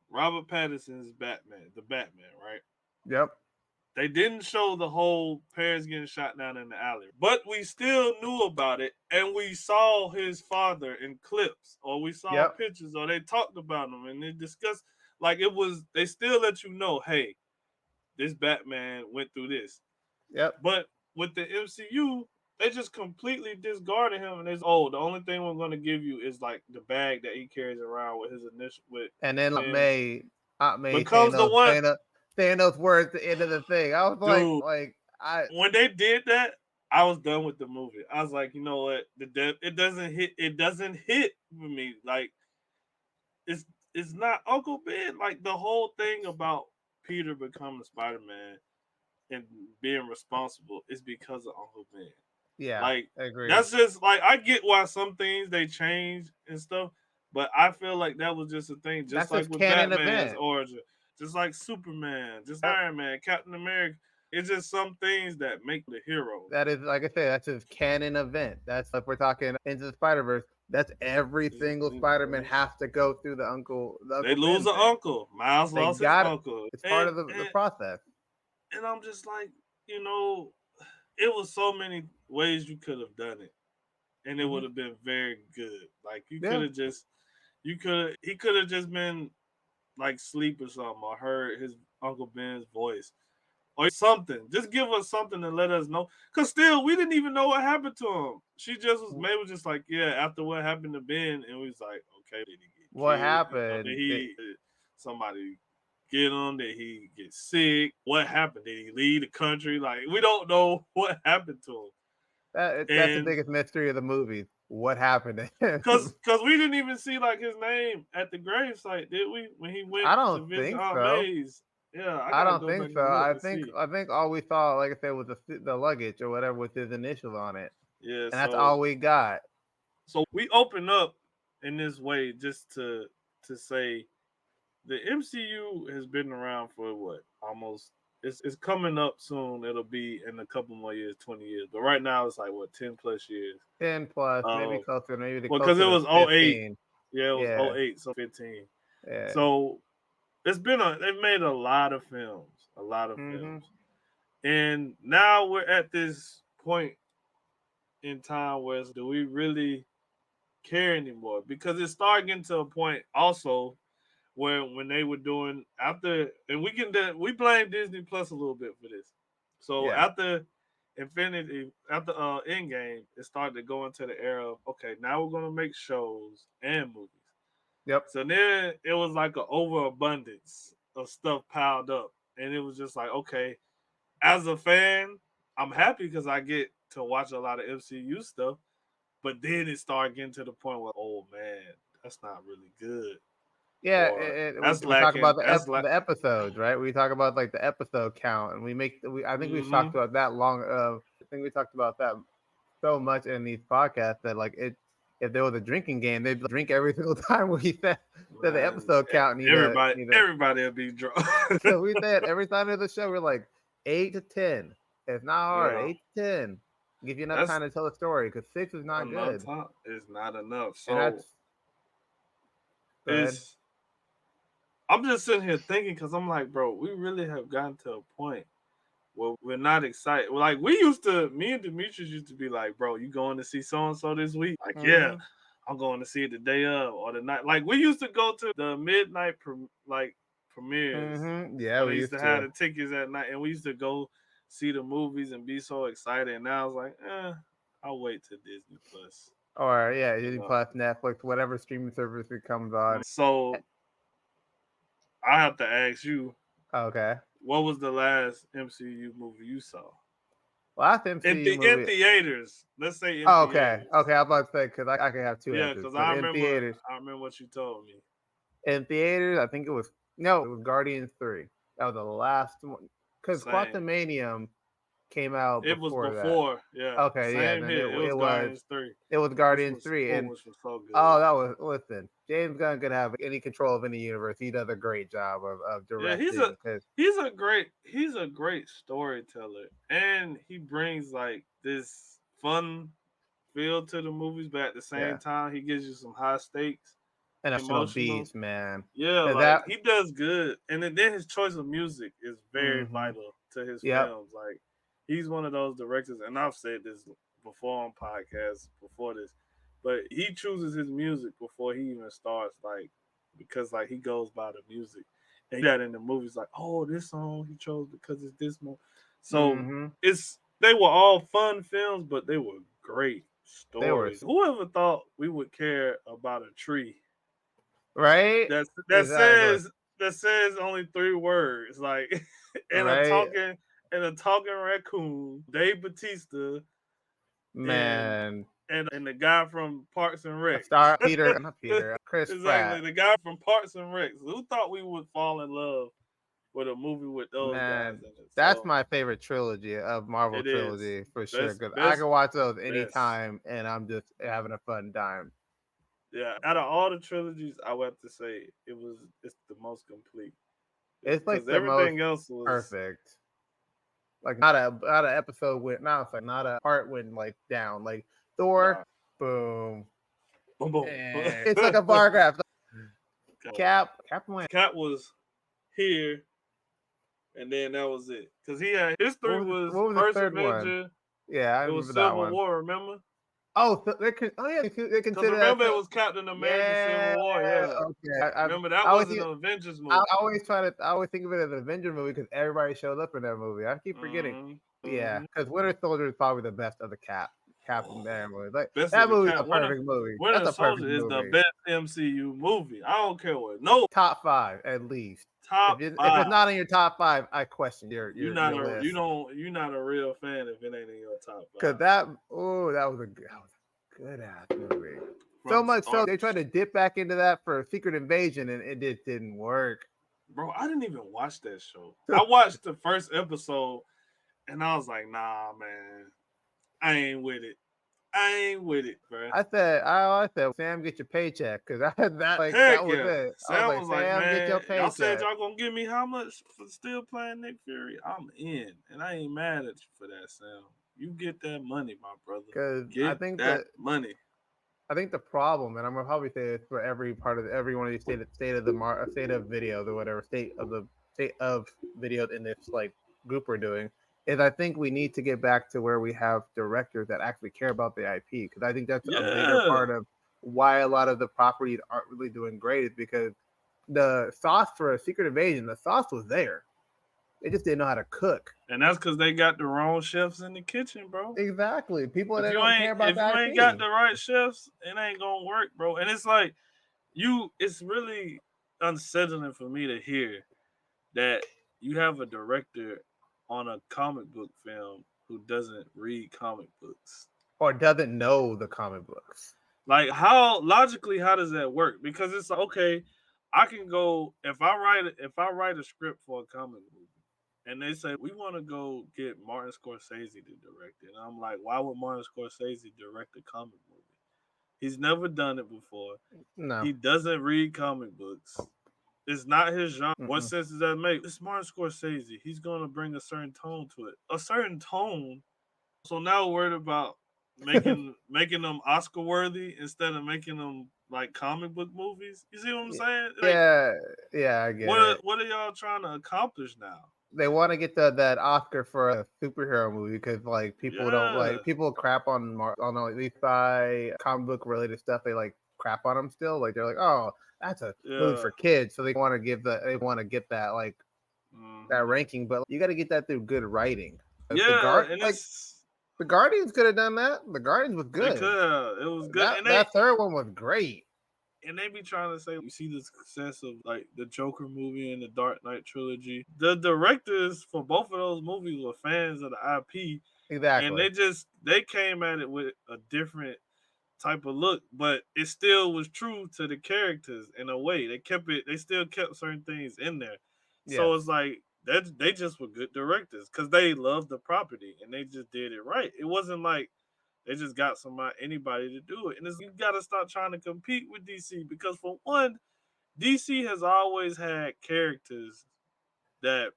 [SPEAKER 2] Robert Pattinson's Batman, the Batman, right?
[SPEAKER 1] Yep.
[SPEAKER 2] They didn't show the whole parents getting shot down in the alley, but we still knew about it, and we saw his father in clips, or we saw
[SPEAKER 1] Yep.
[SPEAKER 2] pictures, or they talked about him, and they discussed. Like it was, they still let you know, hey, this Batman went through this.
[SPEAKER 1] Yep.
[SPEAKER 2] But with the MCU, they just completely discarded him, and it's oh, the only thing we're going to give you is like the bag that he carries around with his initial with
[SPEAKER 1] And then
[SPEAKER 2] Ben's
[SPEAKER 1] Aunt May
[SPEAKER 2] becomes the one,
[SPEAKER 1] saying those words at the end of the thing. I was
[SPEAKER 2] dude.
[SPEAKER 1] I
[SPEAKER 2] When they did that, I was done with the movie. I was like, you know what, it doesn't hit for me. Like it's it's not Uncle Ben. Like the whole thing about Peter becoming Spider Man and being responsible is because of Uncle Ben.
[SPEAKER 1] yeah,
[SPEAKER 2] Like
[SPEAKER 1] agreed.
[SPEAKER 2] that's just like I get why some things they change and stuff, but I feel like that was just a thing, just
[SPEAKER 1] That's
[SPEAKER 2] like
[SPEAKER 1] just
[SPEAKER 2] with
[SPEAKER 1] canon
[SPEAKER 2] Batman's
[SPEAKER 1] event.
[SPEAKER 2] origin, just like Superman, just
[SPEAKER 1] Yep.
[SPEAKER 2] Iron Man, Captain America. It's just some things that make the hero.
[SPEAKER 1] That is, like I said, that's his canon event. That's, if we're talking Into the Spider Verse. That's every single Spider-Man has to go through the
[SPEAKER 2] They
[SPEAKER 1] Uncle
[SPEAKER 2] lose
[SPEAKER 1] Ben
[SPEAKER 2] an
[SPEAKER 1] thing.
[SPEAKER 2] uncle. Miles
[SPEAKER 1] They
[SPEAKER 2] lost his
[SPEAKER 1] got it.
[SPEAKER 2] uncle,
[SPEAKER 1] It's part of the
[SPEAKER 2] and
[SPEAKER 1] process.
[SPEAKER 2] and I'm just like, you know, it was so many ways you could have done it, and it
[SPEAKER 1] Hmm.
[SPEAKER 2] would have been very good. Like you could
[SPEAKER 1] Yeah.
[SPEAKER 2] have just, he could have just been like sleep or something, or heard his Uncle Ben's voice, or something. Just give us something to let us know. Cause still, we didn't even know what happened to him. She just was maybe just like, yeah, after what happened to Ben, and we was like, okay, did he get
[SPEAKER 1] What
[SPEAKER 2] killed? You know,
[SPEAKER 1] happened?
[SPEAKER 2] did somebody get him? Did he get sick? What happened? Did he leave the country? Like we don't know what happened to
[SPEAKER 1] That's the
[SPEAKER 2] him, and
[SPEAKER 1] biggest mystery of the movie. What happened to him?
[SPEAKER 2] cause we didn't even see like his name at the gravesite, did we? When he went
[SPEAKER 1] I
[SPEAKER 2] to
[SPEAKER 1] don't
[SPEAKER 2] visit
[SPEAKER 1] think
[SPEAKER 2] Aunt
[SPEAKER 1] so.
[SPEAKER 2] May's. Yeah, I
[SPEAKER 1] I
[SPEAKER 2] gotta
[SPEAKER 1] don't
[SPEAKER 2] go back
[SPEAKER 1] think so.
[SPEAKER 2] and look to see.
[SPEAKER 1] I think all we saw, like I said, was the luggage or whatever with his initials on it,
[SPEAKER 2] Yeah,
[SPEAKER 1] and that's all we got.
[SPEAKER 2] so we open up in this way just to say the MCU has been around for what, almost, it's coming up soon. It'll be in a couple more years, 20 years. But right now it's like what, 10 plus years.
[SPEAKER 1] 10 plus,
[SPEAKER 2] Uh,
[SPEAKER 1] maybe
[SPEAKER 2] well, because it
[SPEAKER 1] closer to
[SPEAKER 2] was '08.
[SPEAKER 1] 15.
[SPEAKER 2] Yeah, it was
[SPEAKER 1] Yeah.
[SPEAKER 2] '08, so 15.
[SPEAKER 1] Yeah.
[SPEAKER 2] So they've made a lot of films, a lot of
[SPEAKER 1] Hmm.
[SPEAKER 2] films, and now we're at this point in time where do we really care anymore? Because it's starting getting to a point also where when they were doing after, and we blame Disney Plus a little bit for this. So
[SPEAKER 1] Yeah.
[SPEAKER 2] after after Endgame, it started to go into the era of okay, now we're gonna make shows and movies.
[SPEAKER 1] Yep.
[SPEAKER 2] So then it was like an overabundance of stuff piled up, and it was just like okay, as a fan, I'm happy because I get to watch a lot of MCU stuff. But then it started getting to the point where, oh man, that's not really good,
[SPEAKER 1] Yeah.
[SPEAKER 2] or
[SPEAKER 1] We
[SPEAKER 2] that's
[SPEAKER 1] we talk about
[SPEAKER 2] lacking. That's like,
[SPEAKER 1] the episodes, right? We talk about like the episode count, and I think we've
[SPEAKER 2] mm-hmm.
[SPEAKER 1] talked about that long. I think we talked about that so much in these podcasts that, like, it, if there was a drinking game, they'd drink every single time we said the
[SPEAKER 2] Man,
[SPEAKER 1] episode count need to.
[SPEAKER 2] everybody will be drunk.
[SPEAKER 1] So we said every time there's a show, we're like 8 to 10. It's not hard.
[SPEAKER 2] Yeah,
[SPEAKER 1] 8 to 10. Give you enough
[SPEAKER 2] that's
[SPEAKER 1] time to tell a story because six is not
[SPEAKER 2] enough
[SPEAKER 1] good.
[SPEAKER 2] time. It's not enough.
[SPEAKER 1] And
[SPEAKER 2] So
[SPEAKER 1] that's good.
[SPEAKER 2] it's. I'm just sitting here thinking because I'm like, bro, we really have gotten to a point where we're not excited. Like we used to, me and Demetrius used to be like, bro, you going to see so and so this week? Like, yeah,
[SPEAKER 1] Mm-hmm.
[SPEAKER 2] I'm going to see it the day of or the night. Like we used to go to the midnight like premieres
[SPEAKER 1] Mm-hmm. Yeah,
[SPEAKER 2] when they
[SPEAKER 1] we
[SPEAKER 2] used
[SPEAKER 1] used
[SPEAKER 2] to have
[SPEAKER 1] to.
[SPEAKER 2] the tickets at night, and we used to go see the movies and be so excited. And now I was like, I'll wait till Disney Plus,
[SPEAKER 1] Or yeah,
[SPEAKER 2] you
[SPEAKER 1] Disney
[SPEAKER 2] know.
[SPEAKER 1] Plus, Netflix, whatever streaming service it comes on.
[SPEAKER 2] So I have to ask you,
[SPEAKER 1] Okay.
[SPEAKER 2] what was the last MCU movie you saw?
[SPEAKER 1] Last
[SPEAKER 2] In
[SPEAKER 1] MCU
[SPEAKER 2] in
[SPEAKER 1] movie.
[SPEAKER 2] theaters. Let's say in
[SPEAKER 1] Oh, okay,
[SPEAKER 2] theaters.
[SPEAKER 1] okay. I'm about to say because I can have two
[SPEAKER 2] Yeah,
[SPEAKER 1] answers,
[SPEAKER 2] because
[SPEAKER 1] but
[SPEAKER 2] I remember what you told me.
[SPEAKER 1] in theaters, I think it was no, it was Guardians 3. That was the last one because
[SPEAKER 2] Same.
[SPEAKER 1] Quantumanium came out
[SPEAKER 2] It was
[SPEAKER 1] before that.
[SPEAKER 2] before, yeah.
[SPEAKER 1] Okay, yeah,
[SPEAKER 2] Same
[SPEAKER 1] then
[SPEAKER 2] here. It was Guardians 3,
[SPEAKER 1] it was
[SPEAKER 2] which
[SPEAKER 1] Guardians
[SPEAKER 2] was
[SPEAKER 1] 3,
[SPEAKER 2] cool,
[SPEAKER 1] and
[SPEAKER 2] which was so good.
[SPEAKER 1] oh, that was listen. James Gunn could have any control of any universe. He does a great job of
[SPEAKER 2] Yeah,
[SPEAKER 1] directing because
[SPEAKER 2] he's a great storyteller, and he brings like this fun feel to the movies, but at the same
[SPEAKER 1] yeah,
[SPEAKER 2] time, he gives you some high stakes,
[SPEAKER 1] emotional
[SPEAKER 2] emotional.
[SPEAKER 1] beats, man.
[SPEAKER 2] Yeah,
[SPEAKER 1] 'Cause
[SPEAKER 2] like
[SPEAKER 1] that,
[SPEAKER 2] he does good, and then his choice of music is very
[SPEAKER 1] hmm
[SPEAKER 2] vital to his
[SPEAKER 1] yep,
[SPEAKER 2] films. Like he's one of those directors, and I've said this before on podcasts before this, but he chooses his music before he even starts. Like because like he goes by the music, and that in the movies like, oh, this song he chose because it's this one. So
[SPEAKER 1] hmm
[SPEAKER 2] they were all fun films, but they were great
[SPEAKER 1] they were
[SPEAKER 2] stories. Whoever thought we would care about a tree
[SPEAKER 1] right,
[SPEAKER 2] that that
[SPEAKER 1] exactly,
[SPEAKER 2] says that says only three words, like and a
[SPEAKER 1] right,
[SPEAKER 2] talking raccoon, Dave Batista, and
[SPEAKER 1] man.
[SPEAKER 2] and the guy from Parks and
[SPEAKER 1] A
[SPEAKER 2] Rec.
[SPEAKER 1] star, Peter, not Peter, Chris
[SPEAKER 2] Exactly,
[SPEAKER 1] Pratt,
[SPEAKER 2] the guy from Parks and Rec. Who thought we would fall in love with a movie with those guys
[SPEAKER 1] man.
[SPEAKER 2] in it?
[SPEAKER 1] That's
[SPEAKER 2] So
[SPEAKER 1] my favorite trilogy of Marvel
[SPEAKER 2] it is
[SPEAKER 1] trilogy for sure.
[SPEAKER 2] best,
[SPEAKER 1] Because I
[SPEAKER 2] best,
[SPEAKER 1] can watch those
[SPEAKER 2] best.
[SPEAKER 1] anytime, and I'm just having a fun time.
[SPEAKER 2] Yeah, out of all the trilogies, I would have to say it's the most complete
[SPEAKER 1] It's
[SPEAKER 2] because
[SPEAKER 1] like the most
[SPEAKER 2] everything else was
[SPEAKER 1] perfect. Like not a episode went not like not a part went like down. Like
[SPEAKER 2] nah,
[SPEAKER 1] Thor, boom,
[SPEAKER 2] boom boom.
[SPEAKER 1] and it's like a bar graph.
[SPEAKER 2] God.
[SPEAKER 1] Captain Land.
[SPEAKER 2] Cap was here, and then that was it. Cause he had history was
[SPEAKER 1] What was the
[SPEAKER 2] first
[SPEAKER 1] third one?
[SPEAKER 2] Avenger.
[SPEAKER 1] Yeah, I
[SPEAKER 2] It was
[SPEAKER 1] remember that
[SPEAKER 2] Civil
[SPEAKER 1] one.
[SPEAKER 2] War. Remember?
[SPEAKER 1] Oh, they
[SPEAKER 2] Cause
[SPEAKER 1] consider that.
[SPEAKER 2] remember it was Captain America
[SPEAKER 1] Yeah,
[SPEAKER 2] Civil War. Yeah.
[SPEAKER 1] okay.
[SPEAKER 2] Remember that
[SPEAKER 1] I always
[SPEAKER 2] wasn't
[SPEAKER 1] think,
[SPEAKER 2] an Avengers
[SPEAKER 1] I
[SPEAKER 2] movie.
[SPEAKER 1] always I always think of it as an Avenger movie because everybody showed up in that movie. I keep forgetting.
[SPEAKER 2] Mm-hmm.
[SPEAKER 1] Yeah,
[SPEAKER 2] Mm-hmm.
[SPEAKER 1] because Winter Soldier is probably the best of the Captain America movies. Like
[SPEAKER 2] Best of
[SPEAKER 1] that
[SPEAKER 2] the
[SPEAKER 1] movie's
[SPEAKER 2] Cap.
[SPEAKER 1] a perfect movie. That's
[SPEAKER 2] Winter
[SPEAKER 1] a perfect
[SPEAKER 2] Soldier is the
[SPEAKER 1] movie.
[SPEAKER 2] best MCU movie. I don't care what. No
[SPEAKER 1] Top five at least.
[SPEAKER 2] top
[SPEAKER 1] If it's
[SPEAKER 2] five.
[SPEAKER 1] not in your top five, I question
[SPEAKER 2] You're
[SPEAKER 1] your list.
[SPEAKER 2] not a real fan if it ain't in your top
[SPEAKER 1] Cause
[SPEAKER 2] five.
[SPEAKER 1] that that was a good ass movie. So
[SPEAKER 2] From
[SPEAKER 1] much so
[SPEAKER 2] start
[SPEAKER 1] they
[SPEAKER 2] to
[SPEAKER 1] tried to dip back into that for Secret Invasion and it just didn't work.
[SPEAKER 2] bro, I didn't even watch that show. I watched the first episode and I was like, nah, man, I ain't with it. I ain't with it, bro.
[SPEAKER 1] I said, Sam, get your paycheck, because I had that like
[SPEAKER 2] Heck
[SPEAKER 1] that was
[SPEAKER 2] yeah.
[SPEAKER 1] it. I was
[SPEAKER 2] Sam
[SPEAKER 1] like,
[SPEAKER 2] was like,
[SPEAKER 1] Sam, get your
[SPEAKER 2] man, y'all said
[SPEAKER 1] paycheck,
[SPEAKER 2] y'all gonna give me how much for still playing Nick Fury? I'm in. And I ain't mad at you for that, Sam. You get that money, my brother.
[SPEAKER 1] because
[SPEAKER 2] Get that money.
[SPEAKER 1] I think the problem, and I'm gonna probably say this for every part of every one of these state of videos or whatever state of videos in this like group we're doing, is I think we need to get back to where we have directors that actually care about the IP because I think that's a bigger
[SPEAKER 2] Yeah.
[SPEAKER 1] part of why a lot of the properties aren't really doing great is because the sauce for a Secret Invasion, the sauce was there. They just didn't know how to cook.
[SPEAKER 2] And that's because they got the wrong chefs in the kitchen, bro.
[SPEAKER 1] Exactly. People that don't care about
[SPEAKER 2] If
[SPEAKER 1] the
[SPEAKER 2] you ain't got
[SPEAKER 1] IP.
[SPEAKER 2] the right chefs, it ain't gonna work, bro. And it's like it's really unsettling for me to hear that you have a director on a comic book film who doesn't read comic books.
[SPEAKER 1] Or doesn't know the comic books.
[SPEAKER 2] Like how does that work? Because it's like, okay, I can go if I write a script for a comic movie and they say we want to go get Martin Scorsese to direct it. And I'm like, why would Martin Scorsese direct a comic movie? He's never done it before.
[SPEAKER 1] No.
[SPEAKER 2] He doesn't read comic books. It's not his genre. What
[SPEAKER 1] Mm-mm.
[SPEAKER 2] sense does that make? It's Martin Scorsese. He's gonna bring a certain tone to it. A certain tone. So now we're worried about making them Oscar worthy instead of making them like comic book movies. You see what I'm saying? Like
[SPEAKER 1] Yeah, yeah, I get it.
[SPEAKER 2] what are y'all trying to accomplish now?
[SPEAKER 1] They want to get that Oscar for a superhero movie because like people don't
[SPEAKER 2] Yeah.
[SPEAKER 1] like people crap on at least by comic book related stuff. They like crap on them still. Like they're like, oh, that's a movie
[SPEAKER 2] Yeah.
[SPEAKER 1] for kids, so they want to get that like that
[SPEAKER 2] Mm-hmm.
[SPEAKER 1] ranking. But you got to get that through good writing.
[SPEAKER 2] Yeah, and
[SPEAKER 1] Like
[SPEAKER 2] it's
[SPEAKER 1] the Guardians could have done that. The Guardians was
[SPEAKER 2] they
[SPEAKER 1] good.
[SPEAKER 2] could have. It was good,
[SPEAKER 1] That third one was great.
[SPEAKER 2] they be trying to say you see the success of like the Joker movie and the Dark Knight trilogy. The directors for both of those movies were fans of the IP, And
[SPEAKER 1] Exactly.
[SPEAKER 2] they came at it with a different type of look, but it still was true to the characters in a way. They still kept certain things in there. So it's
[SPEAKER 1] Yes.
[SPEAKER 2] like that they just were good directors because they loved the property and they just did it right. It wasn't like they just got anybody to do it. And you gotta stop trying to compete with DC because for one, DC has always had characters that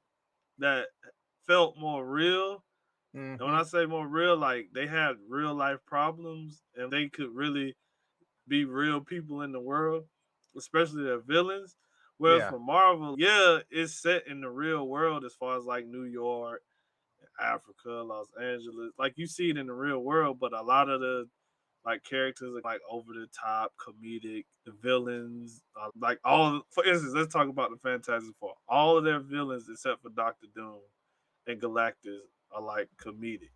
[SPEAKER 2] that felt more real. And when
[SPEAKER 1] Mm-hmm.
[SPEAKER 2] I say more real, like they had real life problems and they could really be real people in the world, especially their villains. Whereas
[SPEAKER 1] Yeah.
[SPEAKER 2] for Marvel, yeah, it's set in the real world as far as like New York, Africa, Los Angeles. Like you see it in the real world, but a lot of the like characters are like over the top, comedic. The villains, like all. For instance, let's talk about the Fantastic Four. All of their villains, except for Doctor Doom and Galactus, are like comedic.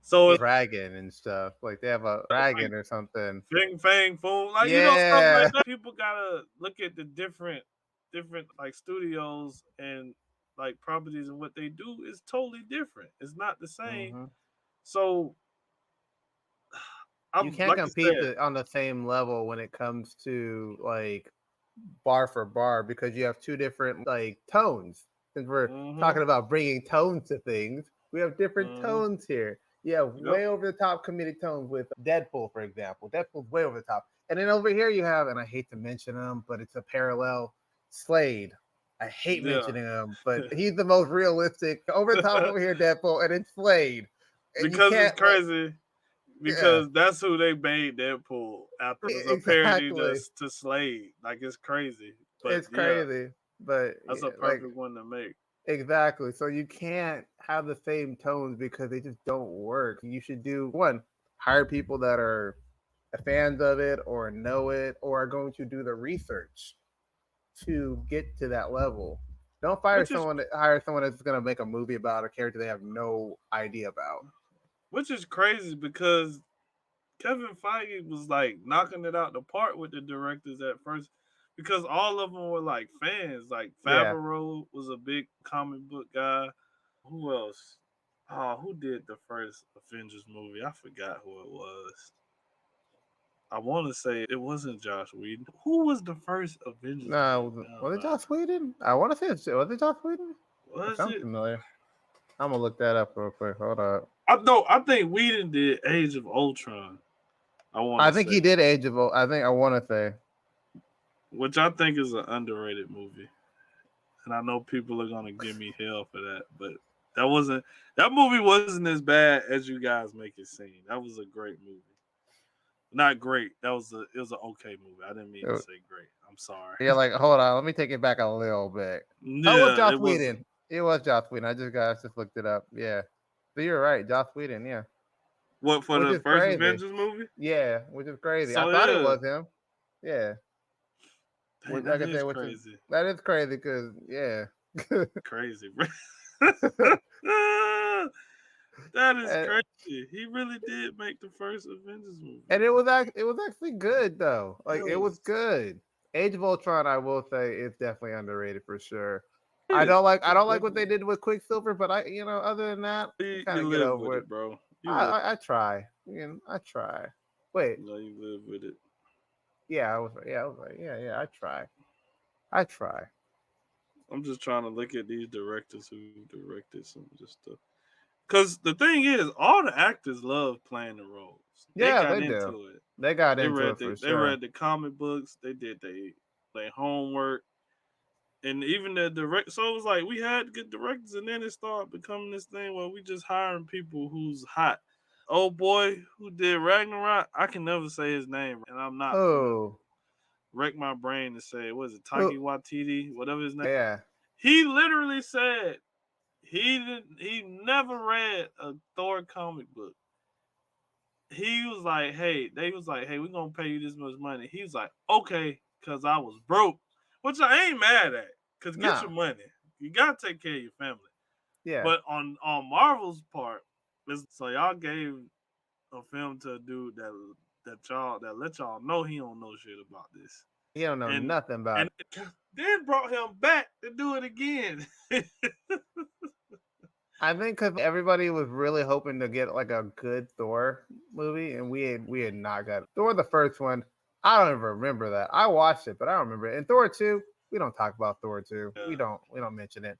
[SPEAKER 2] So it's
[SPEAKER 1] Dragon and stuff. Like they have a
[SPEAKER 2] like
[SPEAKER 1] dragon or something.
[SPEAKER 2] Fing Fang Foom, like stuff like
[SPEAKER 1] Yeah.
[SPEAKER 2] that. People gotta look at the different like studios and like properties and what they do is totally different. It's not the same.
[SPEAKER 1] Hmm.
[SPEAKER 2] So
[SPEAKER 1] You
[SPEAKER 2] I'm
[SPEAKER 1] can't
[SPEAKER 2] like I
[SPEAKER 1] compete
[SPEAKER 2] said,
[SPEAKER 1] on the same level when it comes to like bar for bar because you have two different like tones. Since we're
[SPEAKER 2] mm-hmm,
[SPEAKER 1] talking about bringing tones to things, we have different
[SPEAKER 2] mm-hmm,
[SPEAKER 1] tones here. You have
[SPEAKER 2] yep.
[SPEAKER 1] way over the top comedic tones with Deadpool, for example. Deadpool's way over the top, and then over here you have, and I hate to mention him, but it's a parallel, Slade. I hate
[SPEAKER 2] Yeah.
[SPEAKER 1] mentioning him, but he's the most realistic. Over the top over here, Deadpool, and it's Slade, and you
[SPEAKER 2] Because it's
[SPEAKER 1] can't like,
[SPEAKER 2] crazy.
[SPEAKER 1] yeah,
[SPEAKER 2] Because that's who they made Deadpool after. It was a parody
[SPEAKER 1] exactly.
[SPEAKER 2] to Slade. Like it's crazy. But
[SPEAKER 1] It's
[SPEAKER 2] yeah,
[SPEAKER 1] crazy, but
[SPEAKER 2] that's a
[SPEAKER 1] like
[SPEAKER 2] perfect one to make.
[SPEAKER 1] exactly. So you can't have the same tones because they just don't work. You should do one, hire people that are fans of it or know it or are going to do the research to get to that level. Don't
[SPEAKER 2] Which is
[SPEAKER 1] hire someone that's going to make a movie about a character they have no idea about.
[SPEAKER 2] which is crazy because Kevin Feige was like knocking it out the park with the directors at first because all of them were like fans. Like
[SPEAKER 1] Yeah.
[SPEAKER 2] Favreau was a big comic book guy. Who else? Oh, who did the first Avengers movie? I forgot who it was. I want to say it wasn't Josh Whedon. Who was the first Avengers movie?
[SPEAKER 1] No,
[SPEAKER 2] Oh
[SPEAKER 1] was it Joss
[SPEAKER 2] man,
[SPEAKER 1] Whedon? I want to say was it Joss Whedon? It
[SPEAKER 2] was
[SPEAKER 1] sounds
[SPEAKER 2] it?
[SPEAKER 1] familiar. I'm gonna look that up real quick. Hold up.
[SPEAKER 2] I know. I think Whedon did Age of Ultron. I want
[SPEAKER 1] I
[SPEAKER 2] to
[SPEAKER 1] think
[SPEAKER 2] say,
[SPEAKER 1] he did Age of. I think I want to say.
[SPEAKER 2] which I think is an underrated movie. And I know people are gonna give me hell for that, but that wasn't that movie wasn't as bad as you guys make it seem. That was a great movie. Not great. It was an okay movie. I didn't mean to say great. I'm sorry.
[SPEAKER 1] Yeah, like hold on, let me take it back a little bit. Oh, it was
[SPEAKER 2] Yeah,
[SPEAKER 1] Joss
[SPEAKER 2] it was.
[SPEAKER 1] Whedon. It was Joss Whedon. I just looked it up. Yeah, so you're right, Joss Whedon. Yeah,
[SPEAKER 2] What for
[SPEAKER 1] which
[SPEAKER 2] the
[SPEAKER 1] is
[SPEAKER 2] first
[SPEAKER 1] crazy.
[SPEAKER 2] Avengers movie?
[SPEAKER 1] Yeah, which is crazy. I
[SPEAKER 2] So
[SPEAKER 1] thought it
[SPEAKER 2] yeah,
[SPEAKER 1] was him. Yeah,
[SPEAKER 2] dang, that
[SPEAKER 1] like I
[SPEAKER 2] is
[SPEAKER 1] said, which is
[SPEAKER 2] crazy.
[SPEAKER 1] that is crazy because yeah,
[SPEAKER 2] Crazy, bro. That is
[SPEAKER 1] and,
[SPEAKER 2] crazy. He really did make the first Avengers movie.
[SPEAKER 1] and it was actually good though. Like
[SPEAKER 2] It
[SPEAKER 1] it was
[SPEAKER 2] was.
[SPEAKER 1] good. Age of Ultron, I will say, is definitely underrated for sure. I
[SPEAKER 2] It's
[SPEAKER 1] don't like what they
[SPEAKER 2] definitely.
[SPEAKER 1] did with Quicksilver, but other than that, I kind
[SPEAKER 2] You
[SPEAKER 1] of get
[SPEAKER 2] live with
[SPEAKER 1] over it.
[SPEAKER 2] it, bro. You live.
[SPEAKER 1] I try. I try. Wait,
[SPEAKER 2] You know, you live with it.
[SPEAKER 1] I was like, yeah, I try. I try.
[SPEAKER 2] I'm just trying to look at these directors who directed some just stuff. Because the thing is, all the actors love playing the roles. They
[SPEAKER 1] Yeah,
[SPEAKER 2] got
[SPEAKER 1] they do.
[SPEAKER 2] into it.
[SPEAKER 1] They got into it for
[SPEAKER 2] They
[SPEAKER 1] sure.
[SPEAKER 2] read the comic books. They did their homework, and even the direct. So it was like we had good directors, and then it started becoming this thing where we just hiring people who's hot. Old boy who did Ragnarok, I can never say his name, and I'm not finna
[SPEAKER 1] Oh,
[SPEAKER 2] wreck my brain to say was it
[SPEAKER 1] oh,
[SPEAKER 2] Taiki Watiti, whatever his name.
[SPEAKER 1] yeah.
[SPEAKER 2] He literally said he never read a Thor comic book. He was like, hey, they was like, hey, we're gonna pay you this much money. He was like, okay, cause I was broke. Which I ain't mad at. Cause get your
[SPEAKER 1] No.
[SPEAKER 2] money. You gotta take care of your family.
[SPEAKER 1] Yeah.
[SPEAKER 2] But on Marvel's part, so y'all gave a film to a dude that let y'all know he don't know shit about this.
[SPEAKER 1] He don't know
[SPEAKER 2] And
[SPEAKER 1] nothing about
[SPEAKER 2] and
[SPEAKER 1] it.
[SPEAKER 2] then brought him back to do it again.
[SPEAKER 1] I think because everybody was really hoping to get like a good Thor movie, and we had not got Thor the first one. I don't even remember that. I watched it, but I don't remember it. And Thor 2, we don't talk about Thor 2.
[SPEAKER 2] Yeah.
[SPEAKER 1] We don't mention it.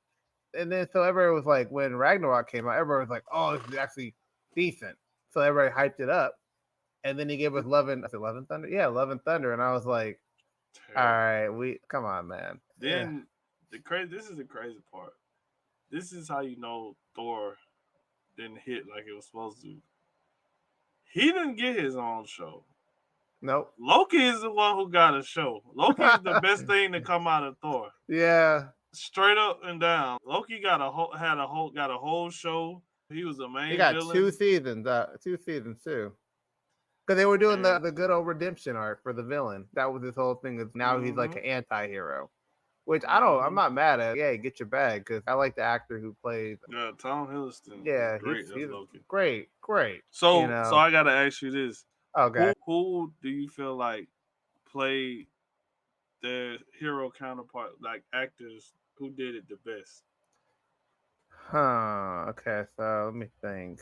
[SPEAKER 1] And then so everybody was like, when Ragnarok came out, everybody was like, oh, this is actually decent. So everybody hyped it up. And then he gave us Love and Thunder? Yeah, Love and Thunder. And I was like, all
[SPEAKER 2] Terrible.
[SPEAKER 1] right, come on, man. Yeah.
[SPEAKER 2] Then this is the crazy part. This is how you know Thor didn't hit like it was supposed to. He didn't get his own show.
[SPEAKER 1] Nope.
[SPEAKER 2] Loki is the one who got a show. Loki is the best thing to come out of Thor.
[SPEAKER 1] Yeah.
[SPEAKER 2] Straight up and down. Loki got a whole show. He was a
[SPEAKER 1] He
[SPEAKER 2] main
[SPEAKER 1] got
[SPEAKER 2] villain.
[SPEAKER 1] 2 seasons too. Because they were doing
[SPEAKER 2] And,
[SPEAKER 1] the good old redemption arc for the villain. That was his whole thing. Is now he's like an anti-hero, which I'm not mad at. Yeah, get your bag because I like the actor who plays.
[SPEAKER 2] Yeah, Tom Hiddleston.
[SPEAKER 1] Yeah,
[SPEAKER 2] Great
[SPEAKER 1] he's
[SPEAKER 2] as Loki.
[SPEAKER 1] great.
[SPEAKER 2] So
[SPEAKER 1] You know?
[SPEAKER 2] so I gotta ask you this.
[SPEAKER 1] Okay.
[SPEAKER 2] Who do you feel like played their hero counterpart, like actors who did it the best?
[SPEAKER 1] Okay, so let me think.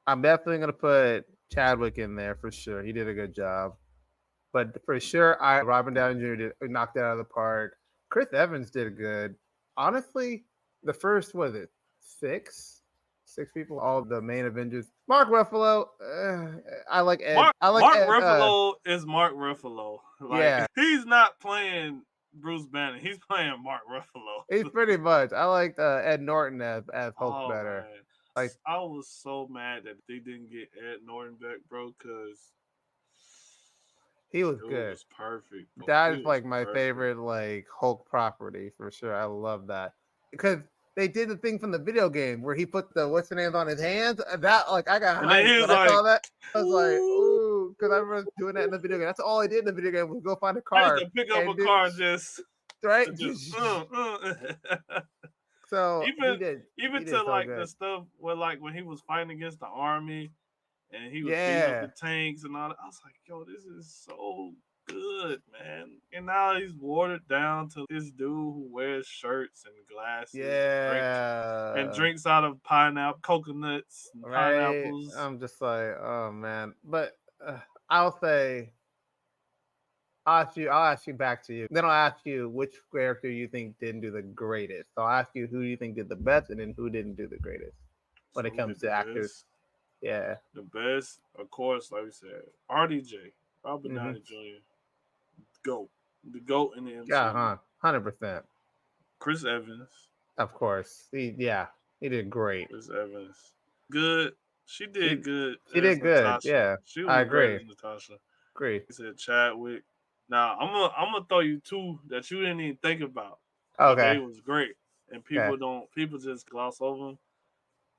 [SPEAKER 1] I'm definitely gonna put Chadwick in there for sure. He did a good job. But for sure, Robin Downey Jr. knocked it out of the park. Chris Evans did good. Honestly, the first was it six people, all the main Avengers. Mark Ruffalo, I like Ed.
[SPEAKER 2] Mark Ruffalo is Mark Ruffalo. Like he's not playing Bruce Banner. He's playing Mark Ruffalo.
[SPEAKER 1] He's pretty much. I liked Ed Norton as Hulk better.
[SPEAKER 2] Man. Like I was so mad that they didn't get Ed Norton back, bro, because
[SPEAKER 1] he was good.
[SPEAKER 2] It was perfect. Bro.
[SPEAKER 1] That is like my favorite like Hulk property for sure. I love that because they did the thing from the video game where he put the what's the name on his hands. That like I got hyped when I saw that. I was like, ooh, because I remember doing that in the video game. That's all I did in the video game was go find a car.
[SPEAKER 2] I used to pick up a car and just
[SPEAKER 1] right. So
[SPEAKER 2] even to like the stuff where like when he was fighting against the army and he was beating up the tanks and all that. I was like, yo, this is so good, man. And now he's watered down to this dude who wears shirts and glasses and drinks out of coconuts and pineapples.
[SPEAKER 1] I'm just like, oh man. But I'll ask you back to you. Then I'll ask you which character you think didn't do the greatest. So I'll ask you who you think did the best and then who didn't do the greatest when it comes to actors. Yeah.
[SPEAKER 2] The best, of course, like we said, RDJ, Robert Downey Jr. GOAT. The GOAT in the MCU.
[SPEAKER 1] Yeah, 100%.
[SPEAKER 2] Chris Evans.
[SPEAKER 1] Of course. He did great.
[SPEAKER 2] Chris Evans. Good. She did good.
[SPEAKER 1] She did good.
[SPEAKER 2] Natasha.
[SPEAKER 1] Yeah.
[SPEAKER 2] She was
[SPEAKER 1] I agree.
[SPEAKER 2] Great as Natasha.
[SPEAKER 1] Great.
[SPEAKER 2] He said Chadwick. Now I'm gonna throw you two that you didn't even think about.
[SPEAKER 1] Okay.
[SPEAKER 2] They was great. And people just gloss over them.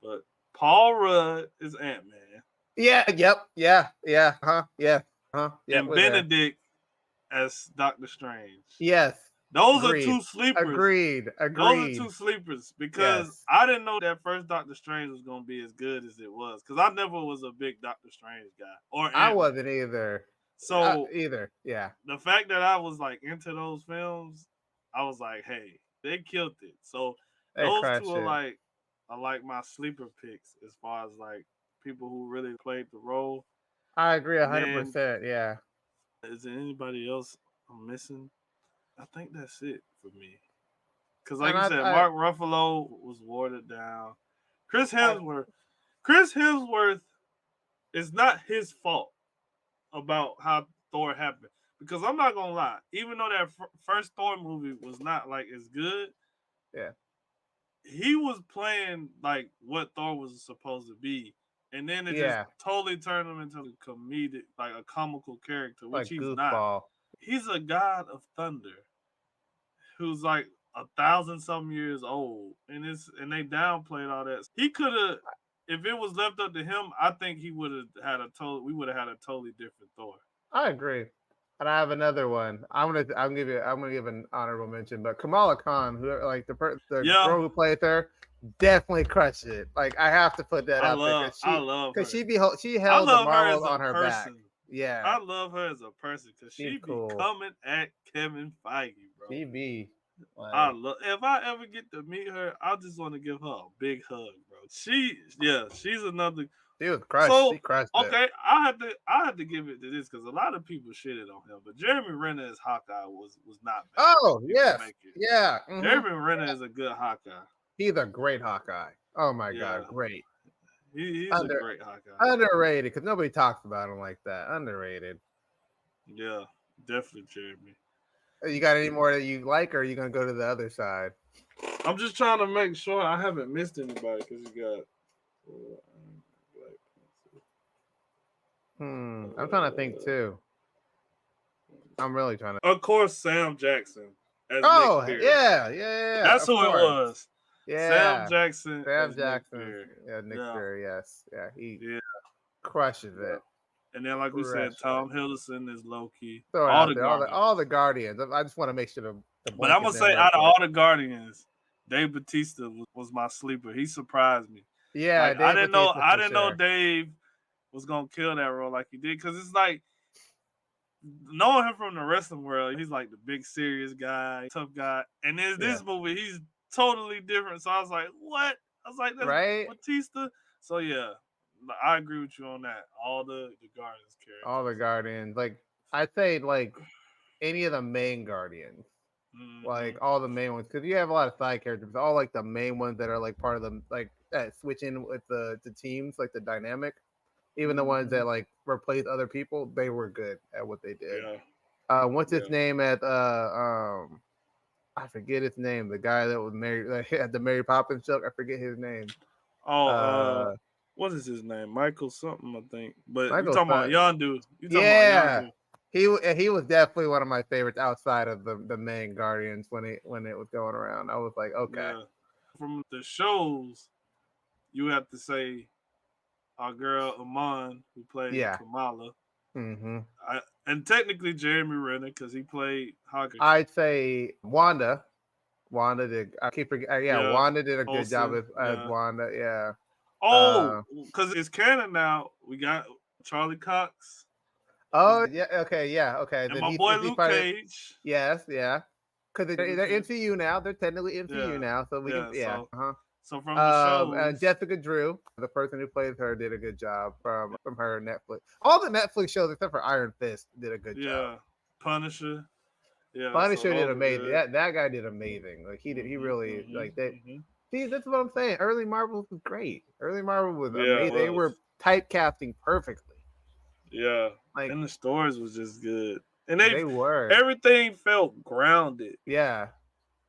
[SPEAKER 2] But Paul Rudd is Ant-Man.
[SPEAKER 1] Yeah, yep, yeah. Yeah.
[SPEAKER 2] And Benedict as Doctor Strange.
[SPEAKER 1] Yes.
[SPEAKER 2] Those are two sleepers.
[SPEAKER 1] Agreed.
[SPEAKER 2] Those are two sleepers because I didn't know that first Doctor Strange was going to be as good as it was because I never was a big Doctor Strange guy. Or Ant-Man.
[SPEAKER 1] I wasn't either.
[SPEAKER 2] So
[SPEAKER 1] yeah.
[SPEAKER 2] The fact that I was like into those films, I was like, hey, they killed it. So those two are like my sleeper picks as far as like people who really played the role.
[SPEAKER 1] I agree 100%. Yeah.
[SPEAKER 2] Is there anybody else I'm missing? I think that's it for me. Because like you said, Mark Ruffalo was watered down. Chris Hemsworth is not his fault about how Thor happened. Because I'm not going to lie. Even though that first Thor movie was not like as good.
[SPEAKER 1] Yeah.
[SPEAKER 2] He was playing like what Thor was supposed to be. And then it just totally turned him into a comedic, like a comical character, which he's not. He's a god of thunder who's like 1,000-something years old. And they downplayed all that. He could have, if it was left up to him, I think we would have had a totally different Thor.
[SPEAKER 1] I agree. And I have another one. I'm gonna give an honorable mention, but Kamala Khan, who like the girl who played her, definitely crushed it. Like I have to put that out there
[SPEAKER 2] I love her
[SPEAKER 1] because she held the Marvels on her back. Yeah,
[SPEAKER 2] I love her as a person because she be coming at Kevin Feige, bro.
[SPEAKER 1] She be. Like,
[SPEAKER 2] if I ever get to meet her, I just want to give her a big hug, bro. She's another.
[SPEAKER 1] she was crushed. She
[SPEAKER 2] So
[SPEAKER 1] crushed it.
[SPEAKER 2] okay, I had to give it to this because a lot of people shitted on him, but Jeremy Renner as Hawkeye was not bad.
[SPEAKER 1] Oh
[SPEAKER 2] You can
[SPEAKER 1] yes,
[SPEAKER 2] make it.
[SPEAKER 1] yeah.
[SPEAKER 2] Jeremy Renner is a good Hawkeye.
[SPEAKER 1] He's a great Hawkeye. Oh my god,
[SPEAKER 2] Yeah,
[SPEAKER 1] great.
[SPEAKER 2] he's a
[SPEAKER 1] Under
[SPEAKER 2] great Hawkeye.
[SPEAKER 1] underrated because nobody talks about him like that. Underrated.
[SPEAKER 2] Yeah, definitely Jeremy.
[SPEAKER 1] You got any more that you like, or are you gonna go to the other side?
[SPEAKER 2] I'm just trying to make sure I haven't missed anybody because you got.
[SPEAKER 1] I'm trying to think too. I'm really trying to.
[SPEAKER 2] Of course, Sam Jackson as Nick
[SPEAKER 1] Oh
[SPEAKER 2] Fury.
[SPEAKER 1] yeah.
[SPEAKER 2] That's
[SPEAKER 1] Of
[SPEAKER 2] who it
[SPEAKER 1] course.
[SPEAKER 2] was.
[SPEAKER 1] Yeah,
[SPEAKER 2] Sam Jackson
[SPEAKER 1] Sam
[SPEAKER 2] as Nick
[SPEAKER 1] Jackson.
[SPEAKER 2] Fury.
[SPEAKER 1] Yeah, Nick
[SPEAKER 2] Yeah,
[SPEAKER 1] Fury. Yes, yeah. He
[SPEAKER 2] yeah,
[SPEAKER 1] crushes
[SPEAKER 2] yeah.
[SPEAKER 1] it.
[SPEAKER 2] And then, like we said,
[SPEAKER 1] Crushes it.
[SPEAKER 2] Tom Hiddleston is Loki.
[SPEAKER 1] Throw it
[SPEAKER 2] All
[SPEAKER 1] out
[SPEAKER 2] the
[SPEAKER 1] there.
[SPEAKER 2] Guardians.
[SPEAKER 1] All the Guardians. I just want to make sure the
[SPEAKER 2] But I'm
[SPEAKER 1] blanket
[SPEAKER 2] gonna
[SPEAKER 1] them
[SPEAKER 2] say,
[SPEAKER 1] real
[SPEAKER 2] out of
[SPEAKER 1] quick.
[SPEAKER 2] all the Guardians, Dave Bautista was my sleeper. He surprised me.
[SPEAKER 1] Yeah,
[SPEAKER 2] Like
[SPEAKER 1] Dave
[SPEAKER 2] I
[SPEAKER 1] Bautista for
[SPEAKER 2] didn't know
[SPEAKER 1] sure.
[SPEAKER 2] Dave was gonna kill that role like he did because it's like knowing him from the wrestling world, he's like the big serious guy, tough guy, and in
[SPEAKER 1] Yeah.
[SPEAKER 2] this movie, he's totally different. So I was like, what? I was like, that's
[SPEAKER 1] Right?
[SPEAKER 2] Batista. So yeah, I agree with you on that. All the Guardians characters.
[SPEAKER 1] All the Guardians. Like I'd say like any of the main Guardians.
[SPEAKER 2] Mm-hmm.
[SPEAKER 1] Like all the main ones, because you have a lot of side characters. But all like the main ones that are like part of the like that switch in with the teams, like the dynamic. Even the ones that like replace other people, they were good at what they did.
[SPEAKER 2] Yeah.
[SPEAKER 1] What's his name at I forget his name. The guy that was married at the Mary Poppins show. I forget his name.
[SPEAKER 2] Oh, what is his name? Michael something, I think. But you
[SPEAKER 1] Michael
[SPEAKER 2] talking about
[SPEAKER 1] Scott.
[SPEAKER 2] Yondu? You talking
[SPEAKER 1] Yeah.
[SPEAKER 2] about Yondu?
[SPEAKER 1] He was definitely one of my favorites outside of the main Guardians when it was going around. I was like, okay.
[SPEAKER 2] Yeah. From the shows, you have to say our girl Iman, who played Kamala.
[SPEAKER 1] Mm-hmm.
[SPEAKER 2] And technically Jeremy Renner because he played Hawkeye.
[SPEAKER 1] I'd say Wanda. Wanda did. I keep forgetting. Wanda did a good job as Wanda. Yeah.
[SPEAKER 2] Oh, because it's canon now. We got Charlie Cox.
[SPEAKER 1] Oh yeah. Okay. Yeah. Okay.
[SPEAKER 2] And my boy Luke Cage.
[SPEAKER 1] Yes. Yeah. Because they're MCU now. They're technically MCU now, so we can. Yeah.
[SPEAKER 2] So from the shows,
[SPEAKER 1] Jessica Drew, the person who plays her, did a good job from her Netflix. All the Netflix shows except for Iron Fist did a good job.
[SPEAKER 2] Yeah, Punisher. Yeah,
[SPEAKER 1] Punisher did amazing. That guy did amazing. Like he did. He really like that. See, that's what I'm saying. Early Marvel was great. Early Marvel was amazing. They were typecasting perfectly.
[SPEAKER 2] Yeah, like, and the stories was just good. And they
[SPEAKER 1] were.
[SPEAKER 2] Everything felt grounded.
[SPEAKER 1] Yeah,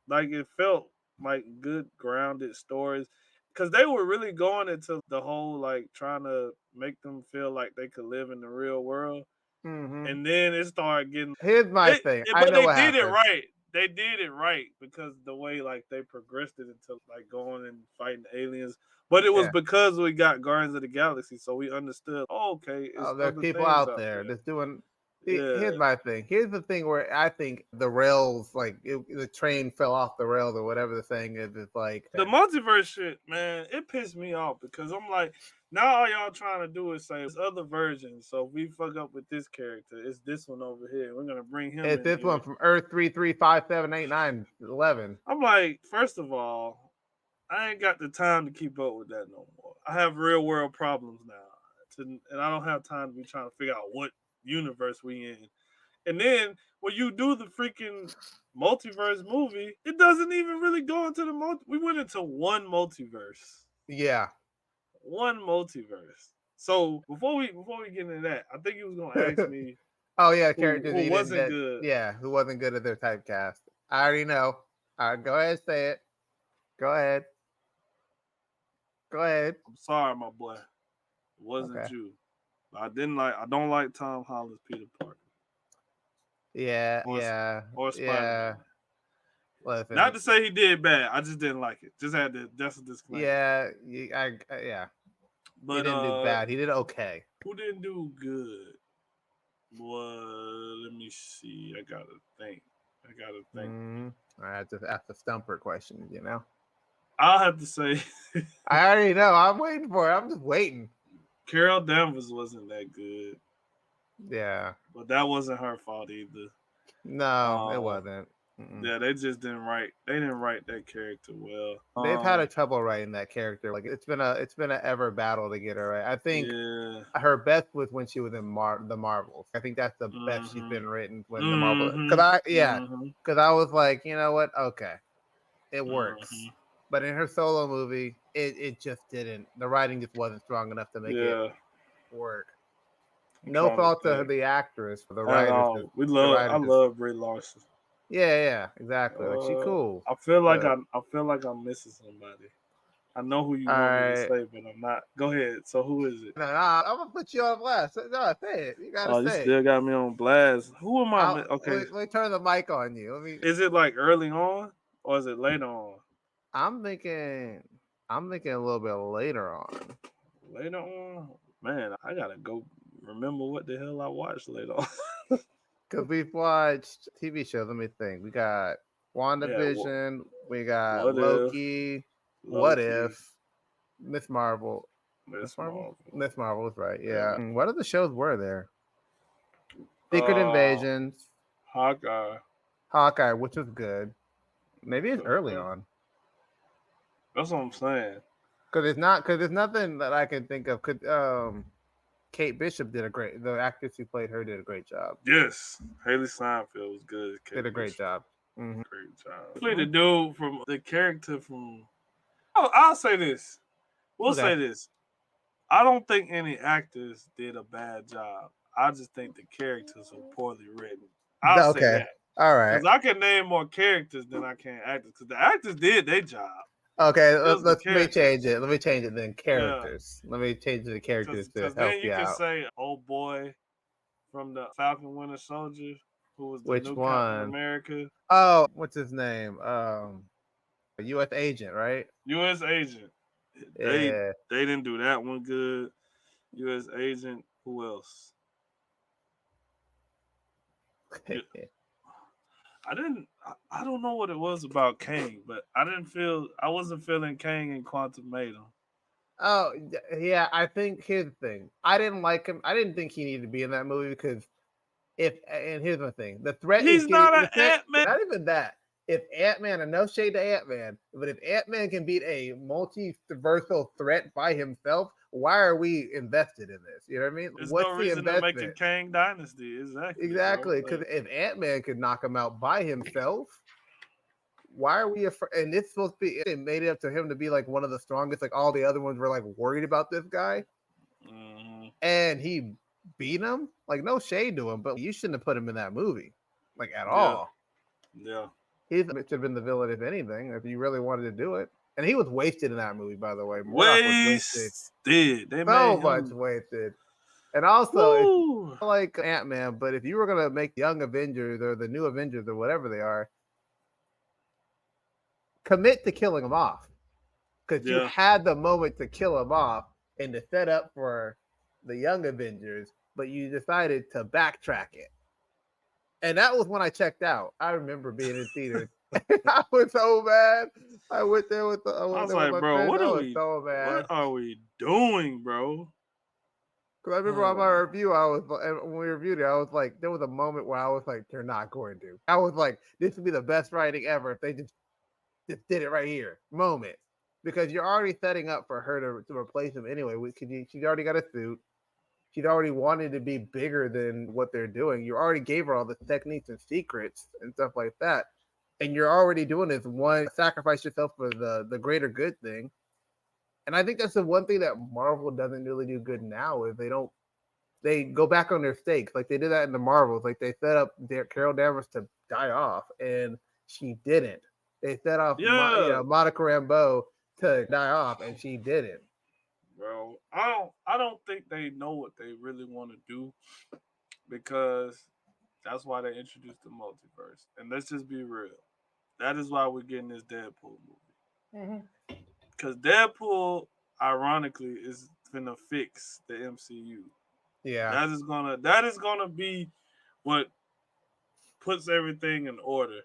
[SPEAKER 2] like it felt like good grounded stories because they were really going into the whole like trying to make them feel like they could live in the real world.
[SPEAKER 1] Mm-hmm.
[SPEAKER 2] And then it started getting.
[SPEAKER 1] Here's my thing.
[SPEAKER 2] But they did it right. They did it right because the way like they progressed it into like going and fighting aliens. But it was because we got Guardians of the Galaxy, so we understood. Oh, okay,
[SPEAKER 1] there's people out there that's doing. Here's my thing. Here's the thing where I think the rails, like the train fell off the rails or whatever the thing is. It's like
[SPEAKER 2] the multiverse shit, man. It pissed me off because I'm like, now all y'all trying to do is say it's other versions. So if we fuck up with this character, it's this one over here. We're gonna bring him.
[SPEAKER 1] It's this one from Earth 3357891.
[SPEAKER 2] I'm like, first of all, I ain't got the time to keep up with that no more. I have real world problems now, and I don't have time to be trying to figure out what universe we in. And then when you do the freaking multiverse movie, it doesn't even really go into the we went into one multiverse.
[SPEAKER 1] Yeah.
[SPEAKER 2] One multiverse. So before we get into that, I think he was gonna ask me
[SPEAKER 1] oh yeah, characters
[SPEAKER 2] who wasn't good.
[SPEAKER 1] Yeah, who wasn't good at their typecast. I already know. All right, go ahead and say it. Go ahead.
[SPEAKER 2] I'm sorry, my boy. It wasn't you. I don't like Tom Holland's Peter Parker.
[SPEAKER 1] Yeah,
[SPEAKER 2] or Spider-Man.
[SPEAKER 1] Listen,
[SPEAKER 2] not to say he did bad. I just didn't like it. Just had to. That's a disclaimer.
[SPEAKER 1] Yeah,
[SPEAKER 2] But
[SPEAKER 1] he didn't do bad. He did okay.
[SPEAKER 2] Who didn't do good? Well, let me see. I gotta think.
[SPEAKER 1] That's the stumper question. You know.
[SPEAKER 2] I'll have to say.
[SPEAKER 1] I already know. I'm waiting for it. I'm just waiting.
[SPEAKER 2] Carol Danvers wasn't that good.
[SPEAKER 1] Yeah.
[SPEAKER 2] But that wasn't her fault either.
[SPEAKER 1] No, it wasn't.
[SPEAKER 2] Yeah, they just didn't write. They didn't write that character well.
[SPEAKER 1] They've had a trouble writing that character. Like it's been a ever battle to get her right. I think
[SPEAKER 2] Yeah.
[SPEAKER 1] her best was when she was in the Marvels. I think that's the best she's
[SPEAKER 2] Mhm.
[SPEAKER 1] been written when the Marvel.
[SPEAKER 2] Mhm. Mhm.
[SPEAKER 1] Because I was like, you know what? Okay, it works.
[SPEAKER 2] Mhm.
[SPEAKER 1] But in her solo movie, it just didn't. The writing just wasn't strong enough to make it
[SPEAKER 2] Yeah.
[SPEAKER 1] work.
[SPEAKER 2] I'm
[SPEAKER 1] No
[SPEAKER 2] trying to
[SPEAKER 1] fault to
[SPEAKER 2] think.
[SPEAKER 1] the actress, the
[SPEAKER 2] At
[SPEAKER 1] writers.
[SPEAKER 2] all.
[SPEAKER 1] The
[SPEAKER 2] I
[SPEAKER 1] writers just
[SPEAKER 2] love Brie Larson.
[SPEAKER 1] yeah, exactly. Like she cool,
[SPEAKER 2] I feel like
[SPEAKER 1] but
[SPEAKER 2] I feel like I'm missing somebody. I know who you
[SPEAKER 1] all
[SPEAKER 2] want me to
[SPEAKER 1] right.
[SPEAKER 2] say, but I'm not. Go ahead. So who is it?
[SPEAKER 1] No, I'm gonna put you on blast. No, say it. You gotta
[SPEAKER 2] Oh, you
[SPEAKER 1] say it.
[SPEAKER 2] still got me on blast. Who am I? Okay,
[SPEAKER 1] Let me turn the mic on you. Let me.
[SPEAKER 2] is it like early on or is it later on?
[SPEAKER 1] I'm thinking. I'm thinking a little bit later on
[SPEAKER 2] Later on, man, I gotta go remember what the hell I watched later on.
[SPEAKER 1] because we've watched TV shows. Let me think. We got
[SPEAKER 2] Yeah,
[SPEAKER 1] WandaVision. We got
[SPEAKER 2] what if
[SPEAKER 1] Loki. What
[SPEAKER 2] Loki,
[SPEAKER 1] if Miss Marvel? Miss
[SPEAKER 2] Miss
[SPEAKER 1] Marvel.
[SPEAKER 2] Marvel,
[SPEAKER 1] Miss Marvel is right.
[SPEAKER 2] yeah,
[SPEAKER 1] Yeah. What other shows were there? Secret Invasions.
[SPEAKER 2] Hawkeye.
[SPEAKER 1] Hawkeye, which was good. Maybe it's early
[SPEAKER 2] Okay.
[SPEAKER 1] on
[SPEAKER 2] That's what I'm saying.
[SPEAKER 1] because it's not because there's nothing that I can think of. Could Kate Bishop the actress who played her did a great job.
[SPEAKER 2] Yes, Haley Steinfeld was good as
[SPEAKER 1] Did
[SPEAKER 2] Kate
[SPEAKER 1] a great
[SPEAKER 2] Bishop.
[SPEAKER 1] job. Mm-hmm.
[SPEAKER 2] Great job. Play the dude from the character from. Oh, I'll say this. We'll
[SPEAKER 1] Okay.
[SPEAKER 2] say this. I don't think any actors did a bad job. I just think the characters are poorly written. I'll say
[SPEAKER 1] Okay.
[SPEAKER 2] that
[SPEAKER 1] All right.
[SPEAKER 2] because I can name more characters than I can actors. Because the actors did their job.
[SPEAKER 1] Okay.
[SPEAKER 2] It was the
[SPEAKER 1] Let me change
[SPEAKER 2] characters.
[SPEAKER 1] it. Let me change it then.
[SPEAKER 2] Yeah,
[SPEAKER 1] Characters. Let me change the characters to
[SPEAKER 2] because
[SPEAKER 1] help
[SPEAKER 2] then you
[SPEAKER 1] you
[SPEAKER 2] can
[SPEAKER 1] out.
[SPEAKER 2] say, "Oh boy," from the Falcon Winter Soldier, who was the
[SPEAKER 1] Which
[SPEAKER 2] new Captain
[SPEAKER 1] one?
[SPEAKER 2] America,
[SPEAKER 1] Oh, what's his name? U.S. agent, right?
[SPEAKER 2] U.S. agent. They
[SPEAKER 1] Yeah.
[SPEAKER 2] they didn't do that one good. U.S. agent. Who else? Yeah, I didn't. I don't know what it was about Kang, but I didn't feel. I wasn't feeling Kang in Quantum Matum.
[SPEAKER 1] Oh, yeah. I think here's the thing. I didn't like him. I didn't think he needed to be in that movie because if and here's the thing, the threat is
[SPEAKER 2] He's
[SPEAKER 1] getting
[SPEAKER 2] not an
[SPEAKER 1] the threat.
[SPEAKER 2] Ant Man.
[SPEAKER 1] Not even that. If Ant Man, and no shade to Ant Man, but if Ant Man can beat a multiversal threat by himself, why are we invested in this? You know what I mean?
[SPEAKER 2] There's no
[SPEAKER 1] What's the
[SPEAKER 2] reason to make a
[SPEAKER 1] investment?
[SPEAKER 2] Kang dynasty. Exactly, bro.
[SPEAKER 1] Exactly, because
[SPEAKER 2] Like,
[SPEAKER 1] if Ant Man could knock him out by himself, why are we afraid? And it's supposed to be it made it up to him to be like one of the strongest. Like all the other ones were like worried about this guy,
[SPEAKER 2] mm-hmm.
[SPEAKER 1] and he beat him. Like no shade to him, but you shouldn't have put him in that movie, like at
[SPEAKER 2] Yeah,
[SPEAKER 1] all.
[SPEAKER 2] yeah.
[SPEAKER 1] He should have been the villain if anything, if you really wanted to do it. And he was wasted in that movie, by the way. Murdoch was wasted,
[SPEAKER 2] Wasted. They
[SPEAKER 1] so
[SPEAKER 2] made
[SPEAKER 1] much
[SPEAKER 2] him.
[SPEAKER 1] wasted. And also, if you
[SPEAKER 2] Woo.
[SPEAKER 1] like Ant Man, but if you were gonna make Young Avengers or the New Avengers or whatever they are, commit to killing him off because you
[SPEAKER 2] Yeah.
[SPEAKER 1] had the moment to kill him off and to set up for the Young Avengers, but you decided to backtrack it. And that was when I checked out. I remember being in theaters. I was so mad. I went there with
[SPEAKER 2] I was
[SPEAKER 1] with
[SPEAKER 2] like,
[SPEAKER 1] my
[SPEAKER 2] bro,
[SPEAKER 1] friends. I was so
[SPEAKER 2] what
[SPEAKER 1] mad
[SPEAKER 2] are we doing, bro?
[SPEAKER 1] because I remember on my review, when we reviewed it, I was like, there was a moment where I was like, they're not going to. I was like, this would be the best writing ever if they just did it right here, moment, because you're already setting up for her to replace him anyway. She's already got a suit. She'd already wanted to be bigger than what they're doing. You already gave her all the techniques and secrets and stuff like that. And you're already doing this one sacrifice yourself for the greater good thing. And I think that's the one thing that Marvel doesn't really do good now is they go back on their stakes. Like they did that in the Marvels. Like they set up Carol Danvers to die off and she didn't. They set off
[SPEAKER 2] Yeah,
[SPEAKER 1] Monica Rambeau to die off and she didn't.
[SPEAKER 2] bro. I don't think they know what they really want to do because that's why they introduced the multiverse. And let's just be real. That is why we're getting this Deadpool movie.
[SPEAKER 1] Mm-hmm.
[SPEAKER 2] Because Deadpool, ironically, is gonna fix the MCU.
[SPEAKER 1] Yeah.
[SPEAKER 2] That is gonna be what puts everything in order.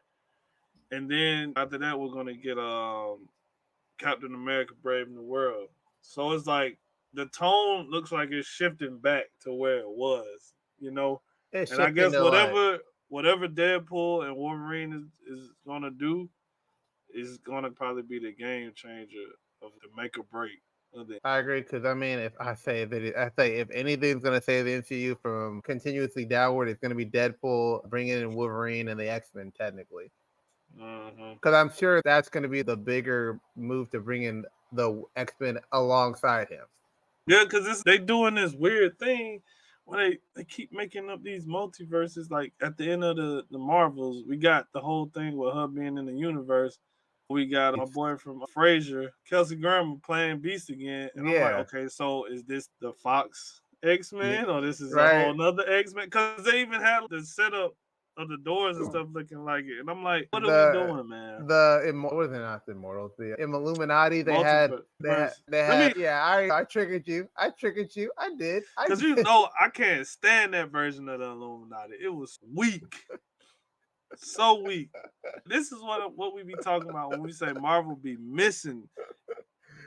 [SPEAKER 2] And then after that, we're gonna get Captain America: Brave New World. So it's like the tone looks like it's shifting back to where it was, you know.
[SPEAKER 1] It's
[SPEAKER 2] And I
[SPEAKER 1] shifting
[SPEAKER 2] guess
[SPEAKER 1] to like
[SPEAKER 2] whatever Deadpool and Wolverine is gonna do is gonna probably be the game changer of the make or break of the.
[SPEAKER 1] I agree because I mean, I say if anything's gonna save the MCU from continuously downward, it's gonna be Deadpool bringing in Wolverine and the X-Men technically.
[SPEAKER 2] Mhm.
[SPEAKER 1] Because I'm sure that's gonna be the bigger move to bring in the X-Men alongside him.
[SPEAKER 2] Yeah, because they doing this weird thing where they keep making up these multiverses. Like at the end of the Marvels, we got the whole thing with her being in the universe. We got my boy from Frasier, Kelsey Grammer, playing Beast again, and I'm like,
[SPEAKER 1] Yeah,
[SPEAKER 2] okay, so is this the Fox X Men or this is a
[SPEAKER 1] right.
[SPEAKER 2] whole nother X Men? Because they even had the setup of the doors and stuff looking like it, and I'm like, what are we
[SPEAKER 1] The
[SPEAKER 2] doing, man?
[SPEAKER 1] what was it, not the Immortals, the Illuminati.
[SPEAKER 2] Multiverse.
[SPEAKER 1] They
[SPEAKER 2] Let me,
[SPEAKER 1] had. Yeah, I triggered you. I did. I
[SPEAKER 2] because you
[SPEAKER 1] did.
[SPEAKER 2] know I can't stand that version of the Illuminati. It was weak, so weak. This is what we be talking about when we say Marvel be missing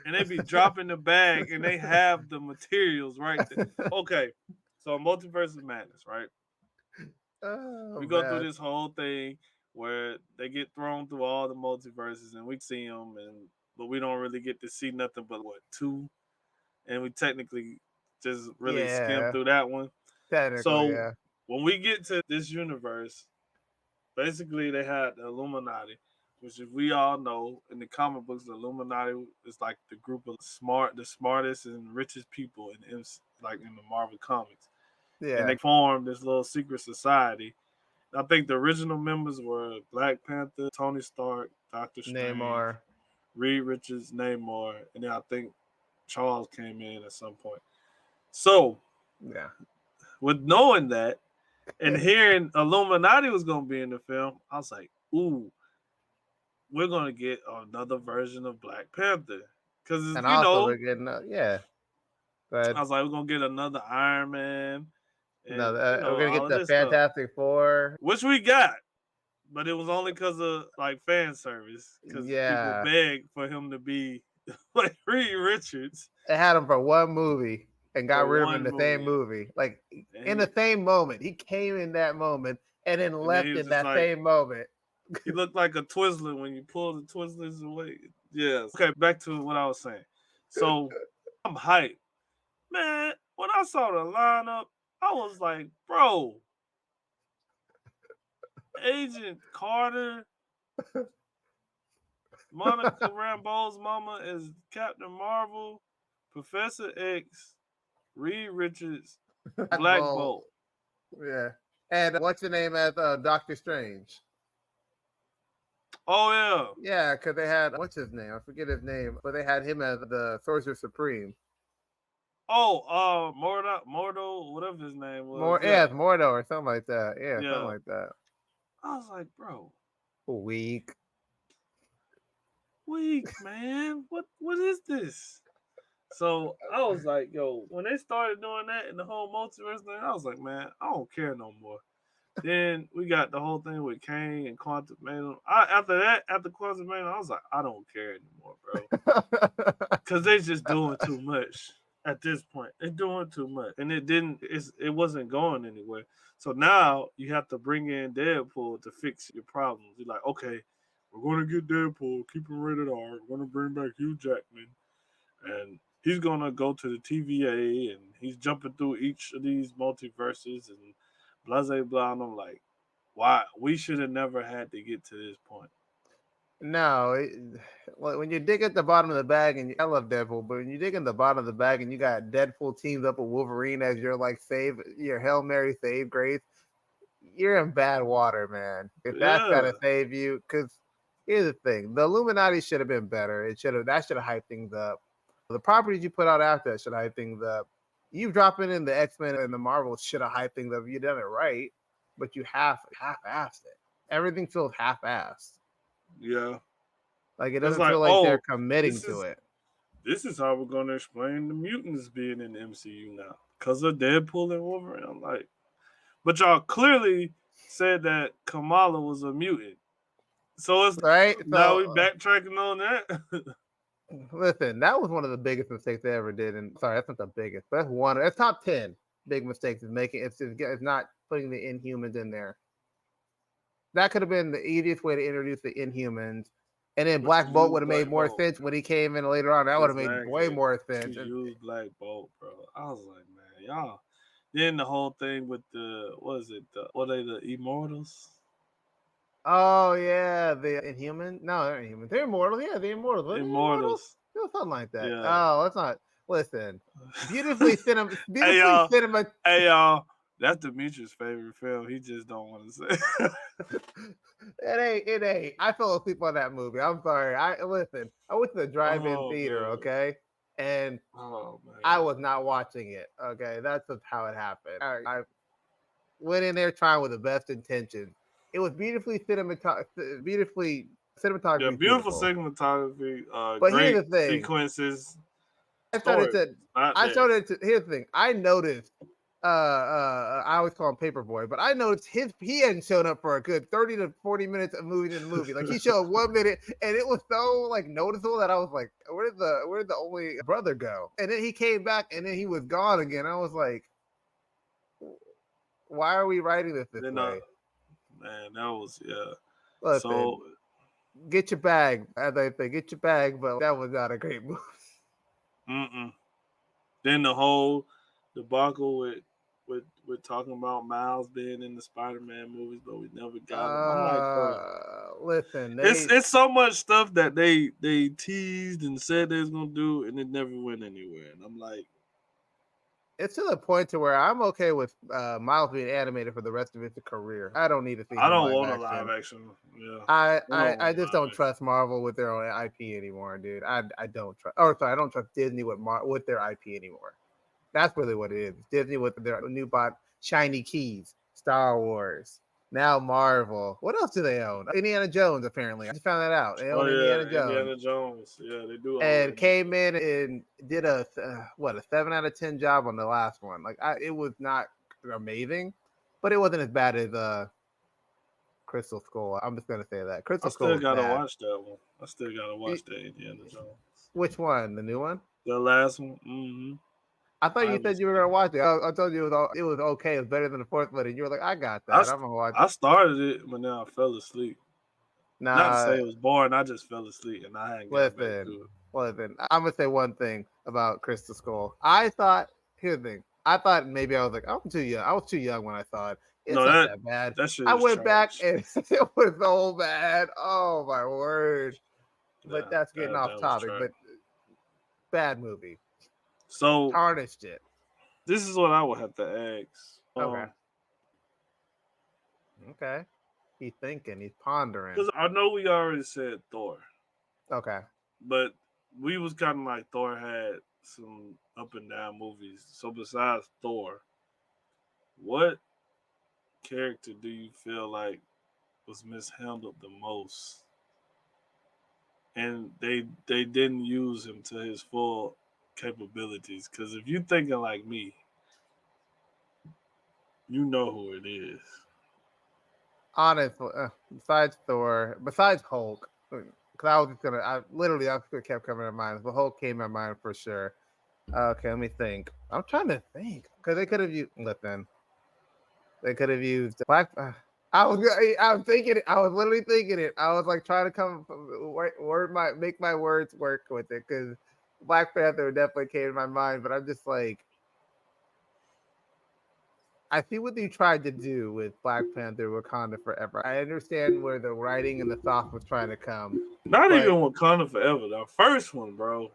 [SPEAKER 2] and they be dropping the bag and they have the materials right there. Okay, so Multiverse of Madness, right?
[SPEAKER 1] Oh
[SPEAKER 2] We go through
[SPEAKER 1] man.
[SPEAKER 2] this whole thing where they get thrown through all the multiverses and we see them, but we don't really get to see nothing but what, two, and we technically just really skim
[SPEAKER 1] Yeah,
[SPEAKER 2] through that one.
[SPEAKER 1] technically,
[SPEAKER 2] So
[SPEAKER 1] yeah.
[SPEAKER 2] when we get to this universe, basically they had the Illuminati, which if we all know in the comic books, the Illuminati is like the group of the smartest and richest people like in the Marvel comics, and
[SPEAKER 1] Yeah.
[SPEAKER 2] they formed this little secret society. I think the original members were Black Panther, Tony Stark, Doctor Strange,
[SPEAKER 1] Namor.
[SPEAKER 2] Reed Richards, Namor, and then I think Charles came in at some point. So
[SPEAKER 1] Yeah.
[SPEAKER 2] with knowing that and hearing Illuminati was gonna be in the film, I was like, ooh, we're gonna get another version of Black Panther. Cause
[SPEAKER 1] And also we're getting
[SPEAKER 2] I
[SPEAKER 1] but
[SPEAKER 2] was like, we're gonna get another Iron Man
[SPEAKER 1] no,
[SPEAKER 2] and
[SPEAKER 1] we're gonna
[SPEAKER 2] all
[SPEAKER 1] get
[SPEAKER 2] of
[SPEAKER 1] the
[SPEAKER 2] this stuff.
[SPEAKER 1] Fantastic Four.
[SPEAKER 2] Which we got. But it was only because of like fan service. Cause people
[SPEAKER 1] Yeah,
[SPEAKER 2] begged for him to be like Reed Richards
[SPEAKER 1] they had him for one movie and got
[SPEAKER 2] for
[SPEAKER 1] rid of him in
[SPEAKER 2] one
[SPEAKER 1] the same
[SPEAKER 2] movie.
[SPEAKER 1] movie. Like in
[SPEAKER 2] And
[SPEAKER 1] the same moment, he came in that moment and then
[SPEAKER 2] then he
[SPEAKER 1] left
[SPEAKER 2] was
[SPEAKER 1] in
[SPEAKER 2] just
[SPEAKER 1] that
[SPEAKER 2] like
[SPEAKER 1] same moment.
[SPEAKER 2] he looked like a Twizzler when you pull the Twizzlers away. Yes. Okay, back to what I was saying. So I'm hyped. Man, when I saw the lineup, I was like, bro, Agent Carter, Monica Rambeau's mama is Captain Marvel, Professor X, Reed Richards, Black
[SPEAKER 1] Well,
[SPEAKER 2] Bolt.
[SPEAKER 1] yeah. And what's your name as Doctor Strange?
[SPEAKER 2] Oh yeah.
[SPEAKER 1] Yeah, because they had what's his name? I forget his name, but they had him as the Sorcerer Supreme.
[SPEAKER 2] Oh, Mordo, whatever his name was.
[SPEAKER 1] More, yeah,
[SPEAKER 2] Yeah,
[SPEAKER 1] it's Mordo or something like that. Yeah, something
[SPEAKER 2] yeah.
[SPEAKER 1] like that.
[SPEAKER 2] I was like, bro,
[SPEAKER 1] Weak.
[SPEAKER 2] weak man. What is this? So I was like, yo, when they started doing that and the whole multiverse thing, I was like, man, I don't care no more. Then we got the whole thing with Kane and Quantum Manum. After Quantum Manum, I was like, I don't care anymore, bro. Because they just doing too much at this point. They're doing too much. And it wasn't going anywhere. So now you have to bring in Deadpool to fix your problems. You're like, okay, we're going to get Deadpool, keep him rated R. We're going to bring back Hugh Jackman. And he's going to go to the TVA and he's jumping through each of these multiverses and blah, blah, blah. And I'm like, why? We should have never had to get to this point.
[SPEAKER 1] No, when you dig at the bottom of the bag, and I love Deadpool, but when you dig in the bottom of the bag and you got Deadpool teamed up with Wolverine as your like your Hail Mary save grace, you're in bad water, man. If that's
[SPEAKER 2] Yeah.
[SPEAKER 1] gotta save you, because here's the thing: the Illuminati should have been better. That should have hyped things up. The properties you put out after that should hype things up. You dropping in the X-Men and the Marvels should have hyped things up. You done it right, but you half-assed it. Everything feels half-assed.
[SPEAKER 2] Yeah.
[SPEAKER 1] Like it
[SPEAKER 2] It's
[SPEAKER 1] doesn't
[SPEAKER 2] like,
[SPEAKER 1] feel like they're
[SPEAKER 2] oh,
[SPEAKER 1] committing
[SPEAKER 2] this
[SPEAKER 1] to
[SPEAKER 2] is
[SPEAKER 1] it.
[SPEAKER 2] this is how we're gonna explain the mutants being in the MCU now. Because of Deadpool and Wolverine. I'm like, but y'all clearly said that Kamala was a mutant. So it's
[SPEAKER 1] Right?
[SPEAKER 2] now
[SPEAKER 1] So
[SPEAKER 2] we backtracking on that.
[SPEAKER 1] listen, that was one of the biggest mistakes they ever did. And sorry, that's not the biggest, but that's one. That's top 10 big mistakes is making. It's not putting the Inhumans in there. That could have been the easiest way to introduce the Inhumans. And then
[SPEAKER 2] But
[SPEAKER 1] Black
[SPEAKER 2] you
[SPEAKER 1] Bolt
[SPEAKER 2] use
[SPEAKER 1] would have made
[SPEAKER 2] Black
[SPEAKER 1] more
[SPEAKER 2] Bolt.
[SPEAKER 1] sense when he came in later on. That would have made way
[SPEAKER 2] Exactly.
[SPEAKER 1] more
[SPEAKER 2] You
[SPEAKER 1] sense.
[SPEAKER 2] use Black Bolt, bro. I was like, man, y'all. Then the whole thing with the what is it? What are they, the Immortals?
[SPEAKER 1] Oh yeah, the Inhuman. No, they're Inhuman. They're immortal. Yeah, the immortals. Were they immortals?
[SPEAKER 2] Immortals.
[SPEAKER 1] It was something like that.
[SPEAKER 2] Yeah.
[SPEAKER 1] Oh, let's not listen.
[SPEAKER 2] Hey
[SPEAKER 1] Beautifully
[SPEAKER 2] y'all.
[SPEAKER 1] cinema.
[SPEAKER 2] Hey y'all. That's Dimitri's favorite film. He just don't want to say.
[SPEAKER 1] It ain't. I fell asleep on that movie. I'm sorry. I listen. I went to the drive-in
[SPEAKER 2] Oh
[SPEAKER 1] theater,
[SPEAKER 2] man.
[SPEAKER 1] okay, and
[SPEAKER 2] Oh
[SPEAKER 1] I
[SPEAKER 2] man.
[SPEAKER 1] was not watching it. Okay, that's just how it happened. I went in there trying with the best intentions. It was beautifully
[SPEAKER 2] Yeah,
[SPEAKER 1] cinematography is
[SPEAKER 2] beautiful
[SPEAKER 1] beautiful.
[SPEAKER 2] cinematography,
[SPEAKER 1] But here's
[SPEAKER 2] great
[SPEAKER 1] the thing.
[SPEAKER 2] sequences.
[SPEAKER 1] I started
[SPEAKER 2] Story
[SPEAKER 1] to.
[SPEAKER 2] not
[SPEAKER 1] I
[SPEAKER 2] there.
[SPEAKER 1] started to. Here's the thing. I noticed. I always call him Paperboy, but I noticed he hadn't shown up for a good 30 to 40 minutes of movie in the movie. Like he showed 1 minute, and it was so like noticeable that I was like, where did the only brother go? And then he came back, and then he was gone again. I was like, why are we writing this
[SPEAKER 2] Then
[SPEAKER 1] way?
[SPEAKER 2] man, that was yeah.
[SPEAKER 1] Listen,
[SPEAKER 2] So
[SPEAKER 1] get your bag, as I say, get your bag, but that was not a great movie.
[SPEAKER 2] mm-mm. Then the whole debacle with talking about Miles being in the Spider-Man movies, but we never got him. I'm like, bro,
[SPEAKER 1] Listen,
[SPEAKER 2] it's so much stuff that they teased and said they was gonna do, and it never went anywhere. And I'm like,
[SPEAKER 1] it's to the point to where I'm okay with Miles being animated for the rest of his career. I don't need to see
[SPEAKER 2] I
[SPEAKER 1] him
[SPEAKER 2] don't
[SPEAKER 1] live
[SPEAKER 2] want a live
[SPEAKER 1] action.
[SPEAKER 2] action. Yeah,
[SPEAKER 1] I,
[SPEAKER 2] I don't
[SPEAKER 1] I
[SPEAKER 2] want
[SPEAKER 1] I
[SPEAKER 2] a
[SPEAKER 1] just
[SPEAKER 2] live
[SPEAKER 1] don't
[SPEAKER 2] action.
[SPEAKER 1] trust Marvel with their own IP anymore, dude. I don't trust. Or sorry, I don't trust Disney with their IP anymore. That's really what it is. Disney with their new bot shiny keys, Star Wars, now Marvel. What else do they own? Indiana Jones, apparently. I just found that out. They
[SPEAKER 2] Oh
[SPEAKER 1] own Indiana
[SPEAKER 2] yeah,
[SPEAKER 1] Jones.
[SPEAKER 2] Indiana Jones. Yeah, they do own
[SPEAKER 1] And
[SPEAKER 2] Indiana
[SPEAKER 1] came
[SPEAKER 2] Jones.
[SPEAKER 1] in and did a 7 out of 10 job on the last one. Like it was not amazing, but it wasn't as bad as Crystal Skull. I'm just gonna say that
[SPEAKER 2] I
[SPEAKER 1] Crystal Skull
[SPEAKER 2] still
[SPEAKER 1] was
[SPEAKER 2] gotta
[SPEAKER 1] bad.
[SPEAKER 2] watch that one. I still gotta
[SPEAKER 1] Y-
[SPEAKER 2] watch that Indiana Jones.
[SPEAKER 1] Which one? The new one?
[SPEAKER 2] The last one. Mm-hmm.
[SPEAKER 1] I thought
[SPEAKER 2] I
[SPEAKER 1] you
[SPEAKER 2] haven't
[SPEAKER 1] said you were
[SPEAKER 2] seen
[SPEAKER 1] gonna
[SPEAKER 2] it.
[SPEAKER 1] watch it. I told you it was okay. It was better than the fourth one, and you were like, "I got
[SPEAKER 2] I
[SPEAKER 1] that. I'm
[SPEAKER 2] st-
[SPEAKER 1] gonna watch
[SPEAKER 2] I
[SPEAKER 1] it."
[SPEAKER 2] started it, but then I fell asleep. Not to say
[SPEAKER 1] Nah,
[SPEAKER 2] it was boring. I just fell asleep, and I hadn't got back
[SPEAKER 1] listen,
[SPEAKER 2] to it.
[SPEAKER 1] listen. I'm gonna say one thing about Crystal Skull. I thought here's the thing. I thought maybe I was like, I'm too young. I was too young when I saw it. It's
[SPEAKER 2] No,
[SPEAKER 1] not
[SPEAKER 2] that
[SPEAKER 1] that bad.
[SPEAKER 2] that shit
[SPEAKER 1] I
[SPEAKER 2] is
[SPEAKER 1] went back
[SPEAKER 2] trash.
[SPEAKER 1] and it was so bad. Oh my word. But
[SPEAKER 2] Yeah,
[SPEAKER 1] that's getting off
[SPEAKER 2] that was
[SPEAKER 1] topic.
[SPEAKER 2] trash.
[SPEAKER 1] But bad movie.
[SPEAKER 2] So
[SPEAKER 1] Tarnished it.
[SPEAKER 2] this is what I would have to ask.
[SPEAKER 1] Okay. Okay. He's thinking. He's pondering.
[SPEAKER 2] Because I know we already said Thor,
[SPEAKER 1] Okay.
[SPEAKER 2] but we was kind of like Thor had some up and down movies. So besides Thor, what character do you feel like was mishandled the most, and they didn't use him to his full capabilities? Because if you thinking like me, you know who it is.
[SPEAKER 1] Honestly, besides Thor, besides Hulk, because I was just gonna, I literally, I kept coming to mind, but Hulk came to mind for sure. Okay, let me think. I'm trying to think because they could have used. Listen, they could have used Black. I was thinking it. I was literally thinking it. I was like trying to come make my words work with it because Black Panther definitely came to my mind. But I'm just like, I see what they tried to do with Black Panther Wakanda Forever. I understand where the writing and the thought was trying to come,
[SPEAKER 2] Not even
[SPEAKER 1] but
[SPEAKER 2] Wakanda Forever. The first one, bro.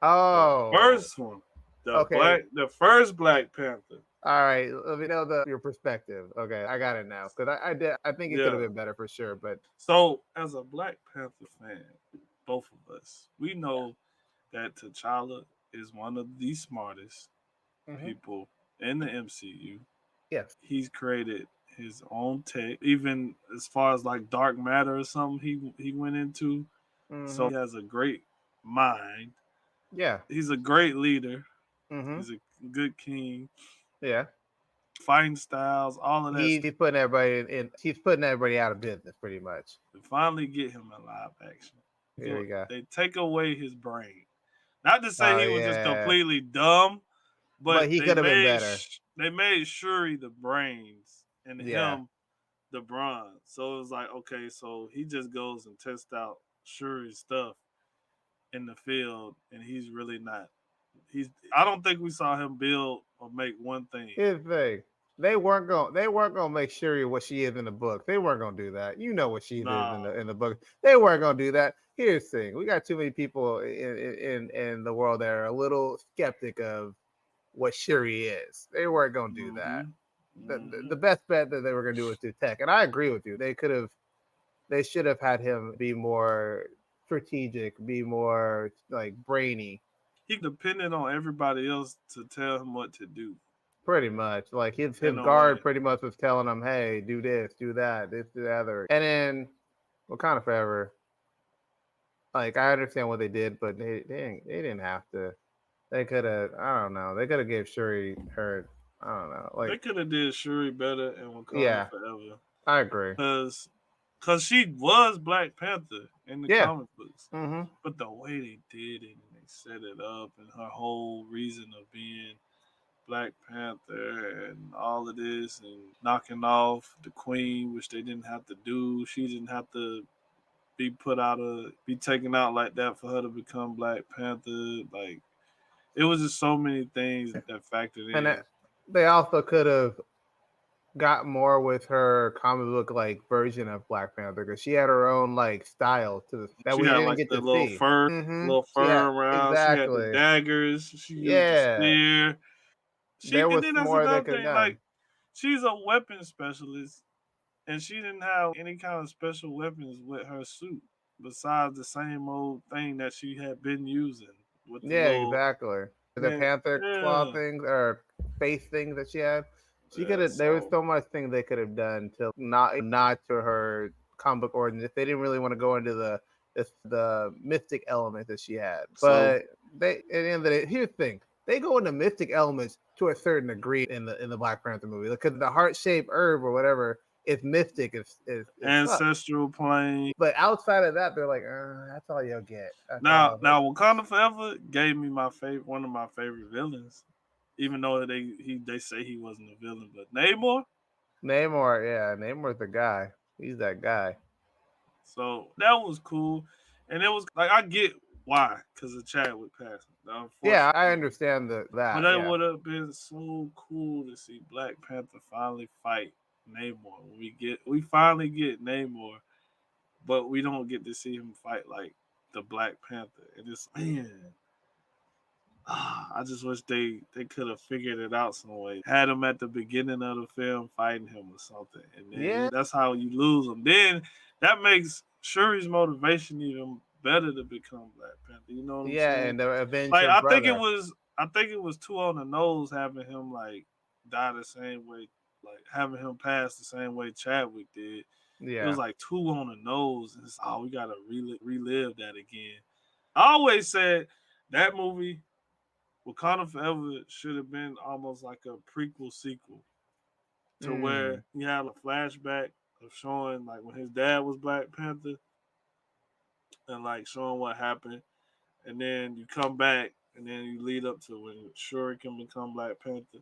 [SPEAKER 2] The
[SPEAKER 1] oh,
[SPEAKER 2] first one.
[SPEAKER 1] okay,
[SPEAKER 2] The first Black Panther.
[SPEAKER 1] all right. Let me know your perspective. Okay, I got it now because I think it could have
[SPEAKER 2] Yeah.
[SPEAKER 1] been better for sure, but
[SPEAKER 2] So as a Black Panther fan, both of us, we
[SPEAKER 1] yeah.
[SPEAKER 2] know that T'Challa is one of the smartest
[SPEAKER 1] Mm-hmm.
[SPEAKER 2] people in the MCU.
[SPEAKER 1] Yes.
[SPEAKER 2] He's created his own tech, even as far as like dark matter or something he went into. So
[SPEAKER 1] Mm-hmm.
[SPEAKER 2] he has a great mind.
[SPEAKER 1] Yeah.
[SPEAKER 2] He's a great leader.
[SPEAKER 1] Mm-hmm.
[SPEAKER 2] He's a good king.
[SPEAKER 1] Yeah.
[SPEAKER 2] Fighting styles, all of that
[SPEAKER 1] He's
[SPEAKER 2] stuff.
[SPEAKER 1] putting everybody in. He's putting everybody out of business, pretty much.
[SPEAKER 2] They finally get him in live action.
[SPEAKER 1] Here we go.
[SPEAKER 2] They take away his brain. Not to say
[SPEAKER 1] Oh
[SPEAKER 2] he was just
[SPEAKER 1] yeah,
[SPEAKER 2] completely dumb,
[SPEAKER 1] but
[SPEAKER 2] but
[SPEAKER 1] he could have been better.
[SPEAKER 2] they made Shuri the brains and
[SPEAKER 1] Yeah.
[SPEAKER 2] him the bronze. So it was like, okay, so he just goes and tests out Shuri's stuff in the field, and he's really not. He's. I don't think we saw him build or make one thing.
[SPEAKER 1] Here's the thing. They weren't gonna make Shuri what she is in the book. They weren't gonna do that. You know what she is
[SPEAKER 2] Nah,
[SPEAKER 1] in the book. They weren't gonna do that. Here's the thing. We got too many people in the world that are a little skeptic of what Shuri is. They weren't gonna do that.
[SPEAKER 2] mm-hmm,
[SPEAKER 1] The
[SPEAKER 2] mm-hmm.
[SPEAKER 1] best bet that they were gonna do was do tech. And I agree with you. They should have had him be more strategic, be more like brainy.
[SPEAKER 2] He depended on everybody else to tell him what to do.
[SPEAKER 1] Pretty much. Like his
[SPEAKER 2] In a
[SPEAKER 1] guard
[SPEAKER 2] way,
[SPEAKER 1] pretty much was telling him, hey, do this, do that, this, do the other. And then Wakanda Forever, like I understand what they did, but they didn't have to. They could have I don't know. They could have gave Shuri her I don't know.
[SPEAKER 2] they
[SPEAKER 1] Like
[SPEAKER 2] could have did Shuri better in Wakanda
[SPEAKER 1] yeah,
[SPEAKER 2] Forever,
[SPEAKER 1] I agree.
[SPEAKER 2] cause she was Black Panther in the
[SPEAKER 1] Yeah.
[SPEAKER 2] comic books,
[SPEAKER 1] Mm-hmm.
[SPEAKER 2] but the way they did it and they set it up and her whole reason of being Black Panther and all of this and knocking off the Queen, which they didn't have to do. She didn't have to be taken out like that for her to become Black Panther. Like it was just so many things that factored
[SPEAKER 1] And
[SPEAKER 2] in.
[SPEAKER 1] they also could have got more with her comic book like version of Black Panther because she had her own like style to the that
[SPEAKER 2] She
[SPEAKER 1] we
[SPEAKER 2] had
[SPEAKER 1] didn't
[SPEAKER 2] like
[SPEAKER 1] get
[SPEAKER 2] the
[SPEAKER 1] to see. Mm-hmm.
[SPEAKER 2] little
[SPEAKER 1] Yeah,
[SPEAKER 2] fur around. She had the
[SPEAKER 1] exactly.
[SPEAKER 2] daggers. She used the
[SPEAKER 1] Yeah,
[SPEAKER 2] spear. She
[SPEAKER 1] there
[SPEAKER 2] and
[SPEAKER 1] was
[SPEAKER 2] then that's
[SPEAKER 1] more they
[SPEAKER 2] another
[SPEAKER 1] could have
[SPEAKER 2] thing.
[SPEAKER 1] done.
[SPEAKER 2] Like she's a weapon specialist, and she didn't have any kind of special weapons with her suit besides the same old thing that she had been using with the
[SPEAKER 1] Yeah,
[SPEAKER 2] little.
[SPEAKER 1] exactly.
[SPEAKER 2] And
[SPEAKER 1] The
[SPEAKER 2] then
[SPEAKER 1] Panther claw
[SPEAKER 2] yeah,
[SPEAKER 1] things or face things that she had. She could
[SPEAKER 2] yeah.
[SPEAKER 1] have. There was
[SPEAKER 2] So
[SPEAKER 1] so much things they could have done to not to her comic book origin if they didn't really want to go into the mystic element that she had.
[SPEAKER 2] so
[SPEAKER 1] But they at the end of the day, here's the thing: they go into mystic elements to a certain degree in the Black Panther movie because the heart shaped herb or whatever is mystic is fuck.
[SPEAKER 2] ancestral plane.
[SPEAKER 1] But outside of that, they're like, that's all you'll get. That's
[SPEAKER 2] Now,
[SPEAKER 1] all.
[SPEAKER 2] now, Wakanda Forever gave me my favorite, one of my favorite villains. Even though they say he wasn't a villain, but Namor.
[SPEAKER 1] Namor, yeah, Namor's the guy. He's that guy.
[SPEAKER 2] So that was cool, and it was like I get why because of Chadwick passing,
[SPEAKER 1] Yeah, I
[SPEAKER 2] unfortunately.
[SPEAKER 1] understand
[SPEAKER 2] But
[SPEAKER 1] that.
[SPEAKER 2] it
[SPEAKER 1] Yeah,
[SPEAKER 2] would have been so cool to see Black Panther finally fight Namor. We finally get Namor, but we don't get to see him fight like the Black Panther. And it's man, I just wish they could have figured it out some way. Had him at the beginning of the film fighting him or something, and then
[SPEAKER 1] yeah,
[SPEAKER 2] that's how you lose him. Then that makes Shuri's motivation even better to become Black Panther. You know what I'm
[SPEAKER 1] yeah,
[SPEAKER 2] saying?
[SPEAKER 1] and the avenge
[SPEAKER 2] Like
[SPEAKER 1] her brother.
[SPEAKER 2] I think it was too on the nose having him like die the same way, like having him pass the same way Chadwick did. It was
[SPEAKER 1] Yeah,
[SPEAKER 2] like too on the nose, and it's we gotta relive that again. I always said that movie Wakanda Forever should have been almost like a prequel sequel to
[SPEAKER 1] mm,
[SPEAKER 2] where he had a flashback of showing like when his dad was Black Panther and like showing what happened, and then you come back and then you lead up to when Shuri can become Black Panther,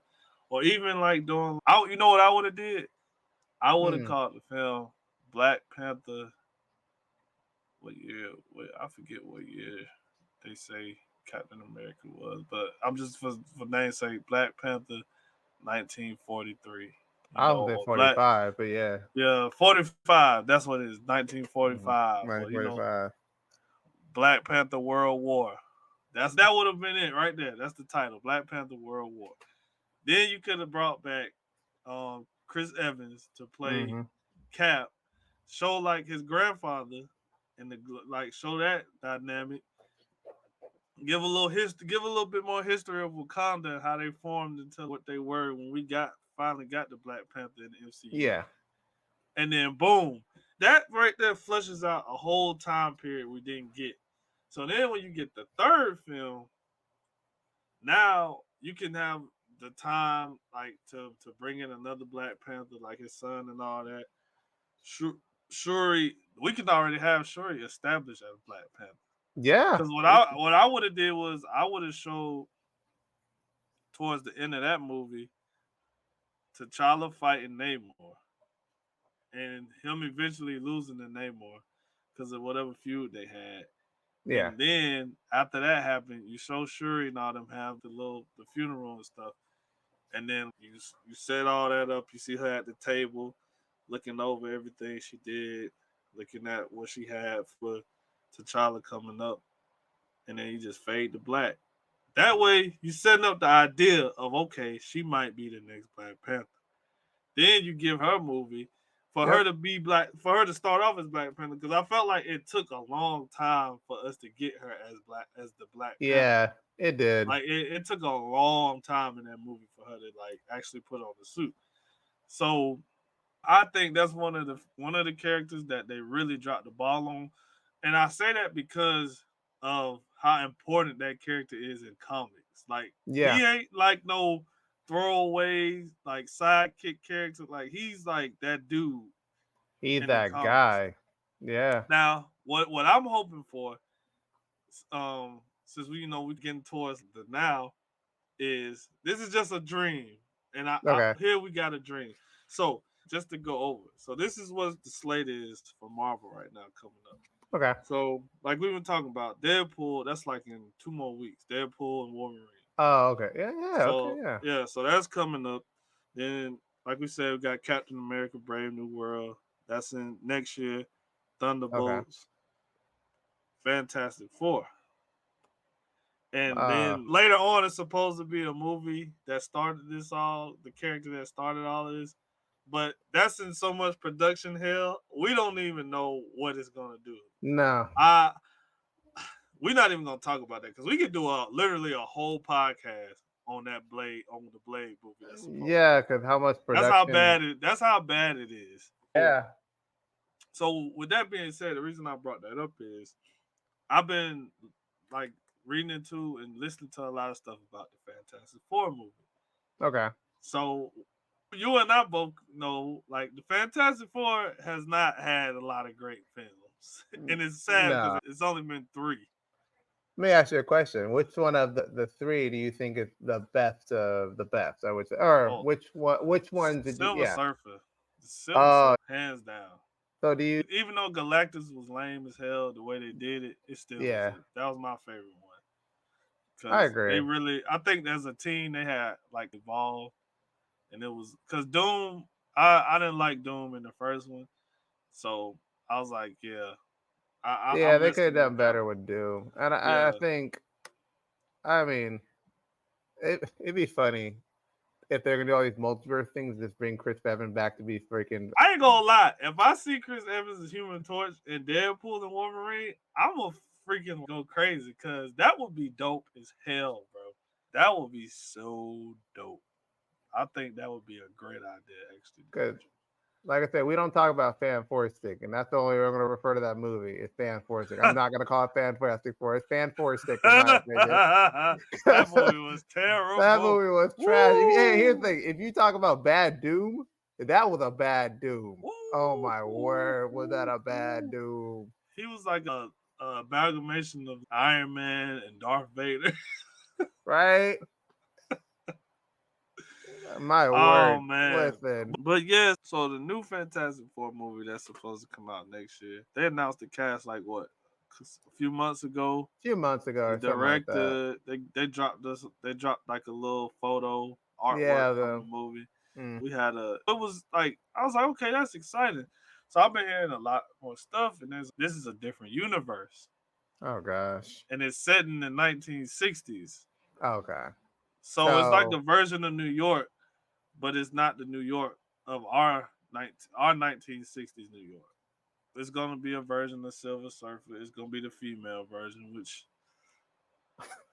[SPEAKER 2] or even like doing. You know what I would have did? I would have
[SPEAKER 1] mm.
[SPEAKER 2] called the film Black Panther. What year? Wait, I forget what year they say Captain America was, but I'm just for namesake Black Panther 1943. You
[SPEAKER 1] I was
[SPEAKER 2] know,
[SPEAKER 1] at
[SPEAKER 2] or Black
[SPEAKER 1] 45, but yeah,
[SPEAKER 2] 45. That's what it is.
[SPEAKER 1] mm,
[SPEAKER 2] 1945, or
[SPEAKER 1] 1945.
[SPEAKER 2] Black Panther World War. That would have been it right there. That's the title, Black Panther World War. Then you could have brought back Chris Evans to play
[SPEAKER 1] Mm-hmm.
[SPEAKER 2] Cap, show like his grandfather, and like show that dynamic. Give a little history, give a little bit more history of Wakanda and how they formed into what they were when we finally got the Black Panther in the MCU.
[SPEAKER 1] Yeah,
[SPEAKER 2] And then boom, that right there flushes out a whole time period we didn't get. So then when you get the third film, now you can have the time like to bring in another Black Panther, like his son and all that. Shuri, we can already have Shuri established as Black Panther.
[SPEAKER 1] yeah,
[SPEAKER 2] Because what I would have did was I would have showed towards the end of that movie T'Challa fighting Namor, and him eventually losing to Namor because of whatever feud they had.
[SPEAKER 1] Yeah.
[SPEAKER 2] And then after that happened, you show Shuri and all them have the funeral and stuff. And then you set all that up. You see her at the table, looking over everything she did, looking at what she had for T'Challa coming up, and then you just fade to black. That way, you setting up the idea of okay, she might be the next Black Panther. Then you give her a movie for her
[SPEAKER 1] Yep.
[SPEAKER 2] to be black, for her to start off as Black Panther, because I felt like it took a long time for us to get her as the Black Panther.
[SPEAKER 1] Yeah, it did.
[SPEAKER 2] Like it took a long time in that movie for her to like actually put on the suit. So I think that's one of the characters that they really dropped the ball on, and I say that because of how important that character is in comics. Like
[SPEAKER 1] Yeah.
[SPEAKER 2] he ain't like no throwaway like sidekick character. Like he's like that dude
[SPEAKER 1] He's
[SPEAKER 2] in the
[SPEAKER 1] that
[SPEAKER 2] comics.
[SPEAKER 1] guy. Yeah.
[SPEAKER 2] Now, what I'm hoping for, since we getting towards the now, is this is just a dream, and I
[SPEAKER 1] Okay.
[SPEAKER 2] here we got a dream. So just to go over, so this is what the slate is for Marvel right now coming up.
[SPEAKER 1] Okay.
[SPEAKER 2] So like we were talking about Deadpool, that's like in 2 more weeks. Deadpool and Wolverine.
[SPEAKER 1] Oh, okay. Yeah, yeah, okay,
[SPEAKER 2] So
[SPEAKER 1] yeah.
[SPEAKER 2] yeah, so that's coming up. Then like we said, we got Captain America: Brave New World. That's in next year.
[SPEAKER 1] Okay.
[SPEAKER 2] Thunderbolts, Fantastic Four. And
[SPEAKER 1] Uh
[SPEAKER 2] then later on, it's supposed to be a movie that started this all, the character that started all of this. But that's in so much production hell, we don't even know what it's gonna do.
[SPEAKER 1] no.
[SPEAKER 2] I We're not even gonna talk about that because we could do literally a whole podcast on the Blade movie that's supposed to
[SPEAKER 1] Yeah,
[SPEAKER 2] come
[SPEAKER 1] because
[SPEAKER 2] out.
[SPEAKER 1] how much
[SPEAKER 2] That's how
[SPEAKER 1] production.
[SPEAKER 2] bad it. That's how bad it is.
[SPEAKER 1] Yeah.
[SPEAKER 2] So with that being said, the reason I brought that up is I've been like reading into and listening to a lot of stuff about the Fantastic Four movie.
[SPEAKER 1] Okay.
[SPEAKER 2] So you and I both know like the Fantastic Four has not had a lot of great films, and it's sad because
[SPEAKER 1] No.
[SPEAKER 2] it's only been three.
[SPEAKER 1] Let me ask you a question. Which one of the three do you think is the best of the best? I would say, or
[SPEAKER 2] Oh,
[SPEAKER 1] which ones did you?
[SPEAKER 2] Silver
[SPEAKER 1] Yeah.
[SPEAKER 2] Surfer, Silver
[SPEAKER 1] Oh,
[SPEAKER 2] Surfer, hands down.
[SPEAKER 1] so do you?
[SPEAKER 2] Even though Galactus was lame as hell, the way they did it, it still was
[SPEAKER 1] Yeah,
[SPEAKER 2] that was my favorite one
[SPEAKER 1] I
[SPEAKER 2] because they
[SPEAKER 1] agree.
[SPEAKER 2] really. I think as a team they had like evolved, and it was because Doom. I didn't like Doom in the first one, so I was like, yeah,
[SPEAKER 1] Yeah,
[SPEAKER 2] I'm
[SPEAKER 1] they could have
[SPEAKER 2] messing with
[SPEAKER 1] done
[SPEAKER 2] that
[SPEAKER 1] better
[SPEAKER 2] one.
[SPEAKER 1] with Doom, and I
[SPEAKER 2] Yeah,
[SPEAKER 1] think, I mean, it'd be funny if they're gonna do all these multiverse things, just bring Chris Evans back to be freaking.
[SPEAKER 2] I ain't gonna lie. If I see Chris Evans as Human Torch and Deadpool and Wolverine, I'm gonna freaking go crazy because that would be dope as hell, bro. That would be so dope. I think that would be a great idea, actually.
[SPEAKER 1] Cause, like I said, we don't talk about Fan Four Stick, and that's the only way we're gonna refer to that movie. It's Fan Four Stick. I'm not gonna call it Fantastic Four. It's Fan Four Stick, in my opinion.
[SPEAKER 2] That movie was
[SPEAKER 1] That
[SPEAKER 2] terrible.
[SPEAKER 1] movie was trash. Hey, here's the
[SPEAKER 2] Woo!
[SPEAKER 1] thing: if you talk about bad Doom, that was a bad Doom. Oh
[SPEAKER 2] Woo!
[SPEAKER 1] my
[SPEAKER 2] Woo!
[SPEAKER 1] word, was that
[SPEAKER 2] Woo!
[SPEAKER 1] a bad
[SPEAKER 2] Woo!
[SPEAKER 1] Doom?
[SPEAKER 2] He was like a amalgamation of Iron Man and Darth Vader.
[SPEAKER 1] Right? My
[SPEAKER 2] Oh
[SPEAKER 1] word.
[SPEAKER 2] man.
[SPEAKER 1] Listen.
[SPEAKER 2] But yeah, so the new Fantastic Four movie that's supposed to come out next year. They announced the cast like what? A few months ago.
[SPEAKER 1] A few months ago
[SPEAKER 2] The
[SPEAKER 1] or something like that.
[SPEAKER 2] director, they dropped like a little photo artwork
[SPEAKER 1] Yeah,
[SPEAKER 2] from the
[SPEAKER 1] the
[SPEAKER 2] movie.
[SPEAKER 1] mm,
[SPEAKER 2] We had it was like I was like, okay, that's exciting. So I've been hearing a lot more stuff, and this is a different universe,
[SPEAKER 1] oh gosh.
[SPEAKER 2] and it's set in the 1960s.
[SPEAKER 1] Okay.
[SPEAKER 2] So it's like
[SPEAKER 1] So
[SPEAKER 2] a version of New York, but it's not the New York of our 1960s New York. It's gonna be a version of Silver Surfer. It's gonna be the female version, which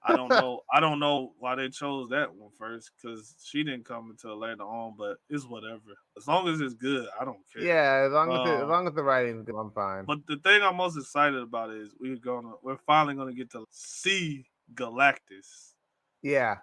[SPEAKER 2] I don't know. I don't know why they chose that one first because she didn't come until later on. But it's whatever. As long as it's good, I don't care.
[SPEAKER 1] yeah, as
[SPEAKER 2] Uh,
[SPEAKER 1] long as the writing's good, I'm fine.
[SPEAKER 2] but the thing I'm most excited about is we're finally gonna get to see Galactus
[SPEAKER 1] Yeah.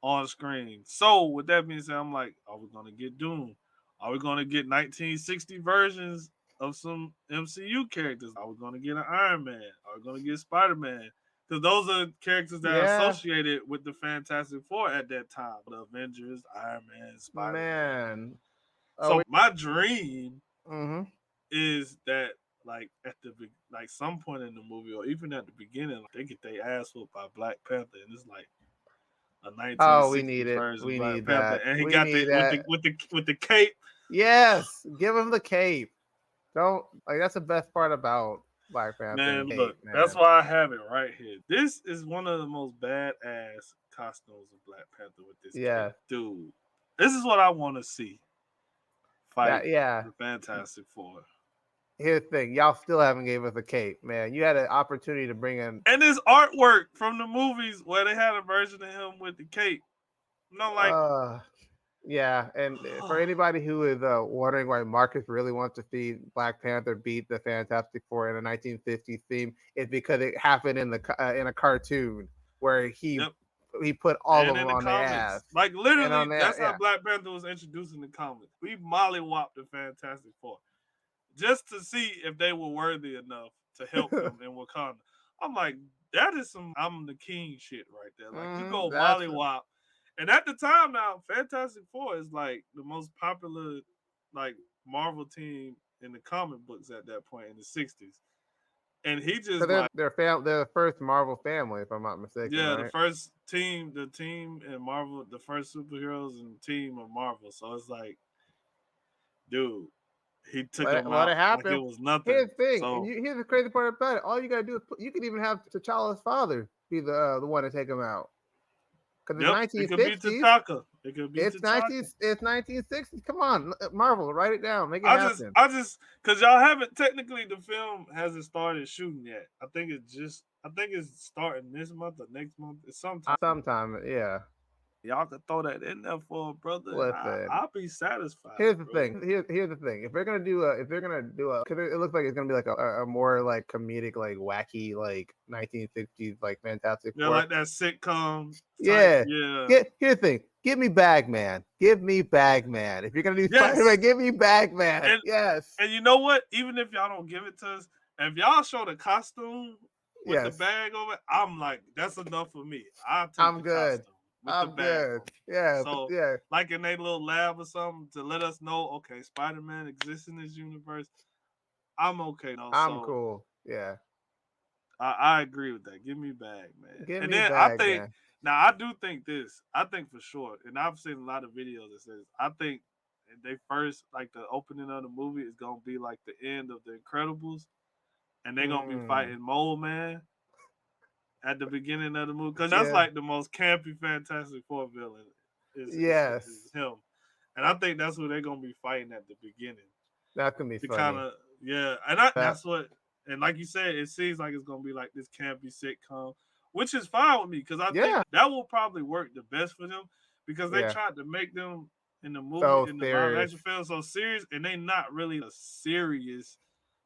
[SPEAKER 2] on screen. So with that being said, I'm like, are we gonna get Doom? Are we gonna get 1960 versions of some MCU characters? Are we gonna get an Iron Man? Are we gonna get Spider Man? Because those are characters that are
[SPEAKER 1] Yeah,
[SPEAKER 2] associated with the Fantastic Four at that time. The Avengers, Iron Man, Spider Man.
[SPEAKER 1] man. Are we
[SPEAKER 2] So my dream
[SPEAKER 1] Mm-hmm.
[SPEAKER 2] is that like at the like some point in the movie or even at the beginning, they get their ass whooped by Black Panther, and it's like a
[SPEAKER 1] Oh, we need
[SPEAKER 2] 1960s
[SPEAKER 1] it.
[SPEAKER 2] version of
[SPEAKER 1] We
[SPEAKER 2] Black
[SPEAKER 1] need
[SPEAKER 2] Panther,
[SPEAKER 1] that.
[SPEAKER 2] and he
[SPEAKER 1] We
[SPEAKER 2] got
[SPEAKER 1] need
[SPEAKER 2] the with
[SPEAKER 1] that.
[SPEAKER 2] the cape.
[SPEAKER 1] Yes, give him the cape. Don't like that's the best part about Black Panther
[SPEAKER 2] Man,
[SPEAKER 1] and
[SPEAKER 2] look,
[SPEAKER 1] cape,
[SPEAKER 2] that's
[SPEAKER 1] man.
[SPEAKER 2] why I have it right here. This is one of the most badass costumes of Black Panther with this
[SPEAKER 1] Yeah,
[SPEAKER 2] cape, dude. This is what I want to see fight
[SPEAKER 1] that yeah.
[SPEAKER 2] the Fantastic Four.
[SPEAKER 1] Here's the thing, y'all still haven't gave us a cape, man. You had an opportunity to bring in.
[SPEAKER 2] And this artwork from the movies where they had a version of him with the cape. Like
[SPEAKER 1] Uh, yeah, and for anybody who is wondering why Marcus really wants to see Black Panther beat the Fantastic Four in a 1950s theme, it's because it happened in the in a cartoon where
[SPEAKER 2] yep.
[SPEAKER 1] he put all of
[SPEAKER 2] And
[SPEAKER 1] them
[SPEAKER 2] in the
[SPEAKER 1] on their
[SPEAKER 2] comics,
[SPEAKER 1] ass
[SPEAKER 2] like
[SPEAKER 1] and
[SPEAKER 2] literally,
[SPEAKER 1] on that,
[SPEAKER 2] that's how
[SPEAKER 1] yeah.
[SPEAKER 2] Black Panther was introduced in the comics. We mollywopped the Fantastic Four just to see if they were worthy enough to help him in Wakanda. I'm like, that is some I'm the king shit right there. Like you go
[SPEAKER 1] That's
[SPEAKER 2] mollywop, and at the time now, Fantastic Four is like the most popular like Marvel team in the comic books at that point in the '60s, and he
[SPEAKER 1] so
[SPEAKER 2] just like.
[SPEAKER 1] they're the first Marvel family, if I'm not mistaken,
[SPEAKER 2] Yeah, the
[SPEAKER 1] right?
[SPEAKER 2] first team, the team in Marvel, the first superheroes and team of Marvel. So it's like, dude, he took them
[SPEAKER 1] Let
[SPEAKER 2] out
[SPEAKER 1] it
[SPEAKER 2] like it
[SPEAKER 1] happen.
[SPEAKER 2] was nothing.
[SPEAKER 1] Here's the thing, and
[SPEAKER 2] So,
[SPEAKER 1] here's the crazy part about it. All you gotta do is you can even have T'Challa's father be the one to take him out because it's
[SPEAKER 2] yep, it could be
[SPEAKER 1] 1960s.
[SPEAKER 2] T'Chaka. It could be T'Chaka.
[SPEAKER 1] It's 1960s. Come on, Marvel, write it down, make it happen.
[SPEAKER 2] Cause y'all haven't technically the film hasn't started shooting yet. I think it's starting this month or next month. It's sometime.
[SPEAKER 1] Sometime, yeah.
[SPEAKER 2] Y'all could throw that in there for a brother, and
[SPEAKER 1] Listen,
[SPEAKER 2] I'll be satisfied,
[SPEAKER 1] here's the
[SPEAKER 2] bro.
[SPEAKER 1] thing. Here's the thing. If they're gonna do a, because it looks like it's gonna be like a more like comedic, like wacky, like 1960s, like Fantastic
[SPEAKER 2] Yeah,
[SPEAKER 1] Four.
[SPEAKER 2] like that sitcom type.
[SPEAKER 1] Yeah.
[SPEAKER 2] Yeah.
[SPEAKER 1] Here's the thing. Give me Bagman. Give me Bagman. If you're gonna do Spider Man,
[SPEAKER 2] Yes.
[SPEAKER 1] give me Bagman.
[SPEAKER 2] And
[SPEAKER 1] Yes.
[SPEAKER 2] and you know what? Even if y'all don't give it to us, if y'all show the costume with the
[SPEAKER 1] Yes.
[SPEAKER 2] bag over it, I'm like, that's enough for me. I'll take
[SPEAKER 1] I'm
[SPEAKER 2] the
[SPEAKER 1] good.
[SPEAKER 2] costume with the
[SPEAKER 1] I'm
[SPEAKER 2] bag
[SPEAKER 1] good.
[SPEAKER 2] on it.
[SPEAKER 1] Yeah.
[SPEAKER 2] So,
[SPEAKER 1] Yeah.
[SPEAKER 2] like in a little lab or something to let us know, okay, Spider Man exists in this universe. I'm okay though.
[SPEAKER 1] I'm
[SPEAKER 2] So
[SPEAKER 1] cool. Yeah.
[SPEAKER 2] I agree with that. Give me bag, man.
[SPEAKER 1] Give
[SPEAKER 2] And
[SPEAKER 1] me
[SPEAKER 2] then I
[SPEAKER 1] bag,
[SPEAKER 2] think
[SPEAKER 1] man.
[SPEAKER 2] now I do think this. I think for sure, and I've seen a lot of videos that says I think they first like the opening of the movie is gonna be like the end of the Incredibles, and they're gonna be
[SPEAKER 1] Mm.
[SPEAKER 2] fighting Mole Man at the beginning of the movie because that's
[SPEAKER 1] Yeah.
[SPEAKER 2] like the most campy Fantastic Four villain is
[SPEAKER 1] Yes.
[SPEAKER 2] him, and I think that's what they're gonna be fighting at the beginning
[SPEAKER 1] That's gonna be
[SPEAKER 2] to kind
[SPEAKER 1] funny.
[SPEAKER 2] of and
[SPEAKER 1] That
[SPEAKER 2] that's what and like you said, it seems like it's gonna be like this campy sitcom, which is fine with me because I think
[SPEAKER 1] yeah.
[SPEAKER 2] that will probably work the best for them because they
[SPEAKER 1] Yeah.
[SPEAKER 2] tried to make them in the movie
[SPEAKER 1] So
[SPEAKER 2] in the live
[SPEAKER 1] serious.
[SPEAKER 2] action film so serious, and they not really a serious